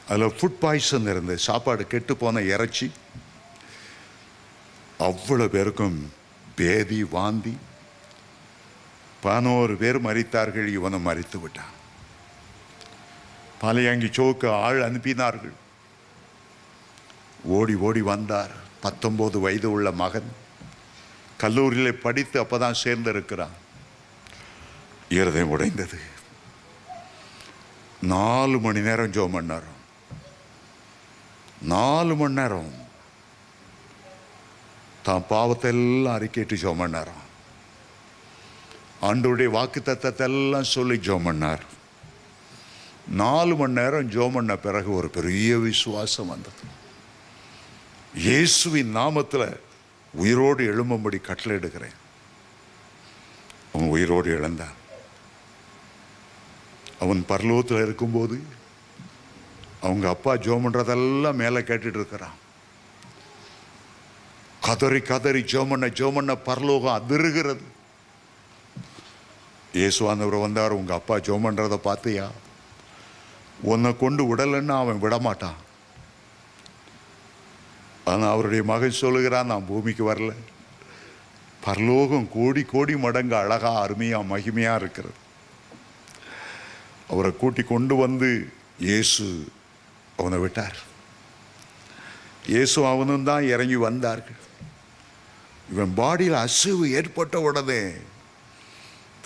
அதில் ஃபுட் பாய்சன் இருந்தது, சாப்பாடு கெட்டு போன இறைச்சி, அவ்வளோ பேருக்கும் பேதி வாந்தி, 11 பேர் மரித்தார்கள், இவனும் மரித்து விட்டான். பாலையாங்கி சோக்கு ஆள் அனுப்பினார்கள், ஓடி ஓடி வந்தார். 19 வயது உள்ள மகன், கல்லூரியில் படித்து அப்பதான் சேர்ந்திருக்கிறான். இருதயம் உடைந்தது. 4 மணி நேரம் ஜெபம் பண்ணார். 4 மணி நேரம் தான் பாவத்தை எல்லாம் அறிக்கையிட்டு ஜெபம் பண்ணார். ஆண்டவருடைய வாக்கு தத்தத்தை எல்லாம் சொல்லி ஜெபம் பண்ணார். 4 மணி நேரம் ஜெபம் பண்ண பிறகு ஒரு பெரிய விசுவாசம் வந்தது. இயேசுவின் நாமத்தில் உயிரோடு எழும்பும்படி கட்டளை எடுக்கிறேன். அவன் உயிரோடு இழந்தான். அவன் பரலோகத்தில் இருக்கும்போது அவங்க அப்பா ஜெபம் பண்றதெல்லாம் மேலே கேட்டுட்டு இருக்கிறான். கதறி கதறி ஜெபம் பண்ண பரலோகம் அதிருகிறது. இயேசுவானவர் வந்தார், உங்க அப்பா ஜெபம் பண்றதை பார்த்தியா? உன்னை கொண்டு விடலைன்னா அவன் விடமாட்டான். ஆனால் அவருடைய மகன் சொல்லுகிறான், நான் பூமிக்கு வரல, பரலோகம் கோடி கோடி மடங்கு அழகா அருமையா மகிமையா இருக்கிறது. அவரை கூட்டி கொண்டு வந்து இயேசு அவனை விட்டார். இயேசு அவனும் தான் இறங்கி வந்தார்கள். இவன் பாடியில் அசைவு ஏற்பட்ட உடனே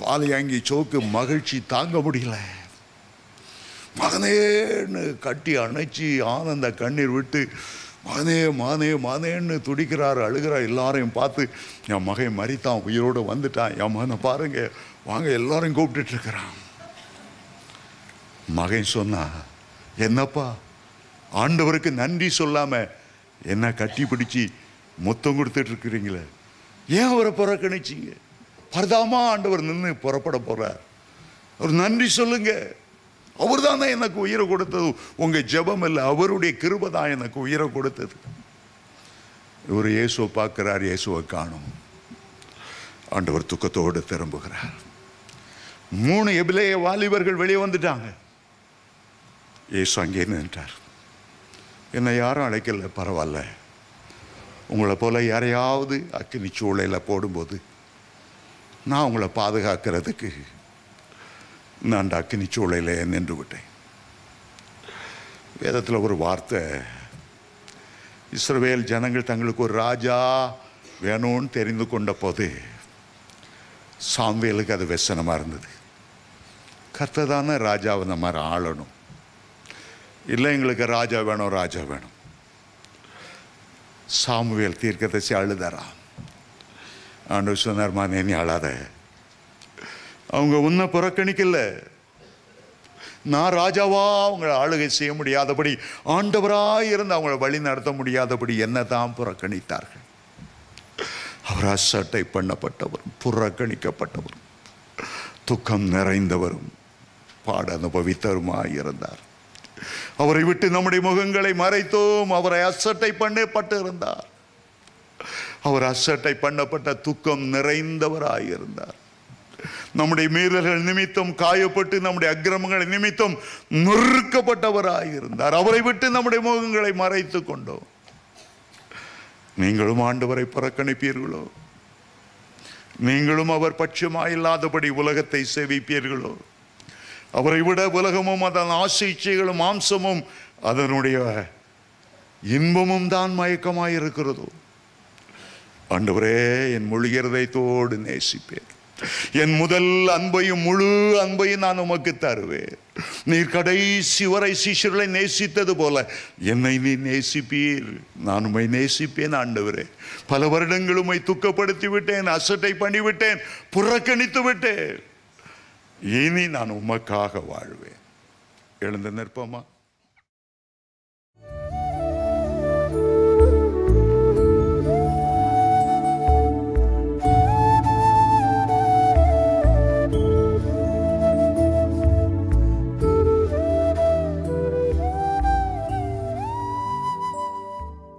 பாலியாங்கி சோக்கு மகிழ்ச்சி தாங்க முடியல. மகனேன்னு கட்டி அணைச்சி ஆனந்த கண்ணீர் விட்டு மகனே மானே மானேன்னு துடிக்கிறார், அழுகிறார். எல்லாரையும் பார்த்து என் மகன் மரித்தான், உயிரோடு வந்துட்டான், என் மகனை பாருங்க வாங்க எல்லாரையும் கூப்பிட்டுட்டு இருக்கிறான். மகன் சொன்னா, என்னப்பா ஆண்டவருக்கு நன்றி சொல்லாம என்ன கட்டி பிடிச்சி மொத்தம் கொடுத்துட்டு இருக்கிறீங்களே, ஏன் அவரை புறக்கணிச்சிங்க? பரதாமா ஆண்டவர் நின்று புறப்பட போறார், ஒரு நன்றி சொல்லுங்க. அவர் தான் எனக்கு உயிரை கொடுத்தது, உங்க ஜெபம் இல்லை, அவருடைய கிருபை தான் எனக்கு உயிரை கொடுத்தது. இவர் இயேசுவை பார்க்கிறார், இயேசுவை காணும். ஆண்டவர் துக்கத்தோடு திரும்புகிறார். 3 எபிரேய வாலிபர்கள் வெளியே வந்துட்டாங்க. இயேசு அங்கே நின்றார். என்னை யாரும் அழைக்கல, பரவாயில்ல, உங்களை போல யாரையாவது அக்கினி சூளையில் போடும்போது நான் உங்களை பாதுகாக்கிறதுக்கு நான் அக்கினி சூளையில் நின்று விட்டேன். வேதத்தில் ஒரு வார்த்தை, இஸ்ரவேல் ஜனங்கள் தங்களுக்கு ஒரு ராஜா வேணும்னு தெரிந்து கொண்ட போது சாமுவேலுக்கு அது வெசனமாக இருந்தது. கர்த்ததான ராஜாவை நம்ம ஆளணும், இல்லை எங்களுக்கு ராஜா வேணும் ராஜா வேணும். சாமுவேல் தீர்க்கதரிசி அழுதாரா. ஆண்டவர் சொன்னார், மானே நீ அழாத, அவங்க உன்னை புறக்கணிக்கல. நான் ராஜாவா அவங்களை ஆளுகை செய்ய முடியாதபடி, ஆண்டவராய் இருந்து அவங்களை வழி நடத்த முடியாதபடி என்ன தான் புறக்கணித்தார்கள். அவர் அசட்டை பண்ணப்பட்டவரும் புறக்கணிக்கப்பட்டவரும் துக்கம் நிறைந்தவரும் பாட அனுபவித்தவருமாய் இருந்தார். அவரை விட்டு நம்முடைய முகங்களை மறைத்தோம். அவரை அசட்டை பண்ணப்பட்டு இருந்தார். அவர் அசட்டை பண்ணப்பட்ட துக்கம் நிறைந்தவராய் இருந்தார். நம்முடைய மீறல்கள் நிமித்தம் காயப்பட்டு, நம்முடைய அக்கிரமங்கள் நிமித்தம் நொறுக்கப்பட்டவராய் இருந்தார். அவரை விட்டு நம்முடைய முகங்களை மறைத்து கொண்டோம். நீங்களும் ஆண்டவரை புறக்கணிப்பீர்களோ? நீங்களும் அவர் பட்சமாயில்லாதபடி உலகத்தை சேவிப்பீர்களோ? அவரை விட உலகமும் அதன் ஆசைச்சைகளும் மாம்சமும் அதனுடைய இன்பமும் தான் மயக்கமாயிருக்கிறதோ? ஆண்டவரே, என் முழு இருதயத்தோடு நேசிப்பேன், என் முதல் அன்பையும் முழு அன்பையும் நான் உமக்கு தருவேன். நீர் கடைசி வரை சீஷர்களை நேசித்தது போல என்னை நீ நேசிப்பீர், நான் உம்மை நேசிப்பேன். ஆண்டவரே, பல வருடங்கள் உம்மை துக்கப்படுத்தி விட்டேன், அசட்டை பண்ணிவிட்டேன், புறக்கணித்து விட்டேன். இனி நான் உமக்காக வாழ்வேன். எழுந்து நிற்போமா?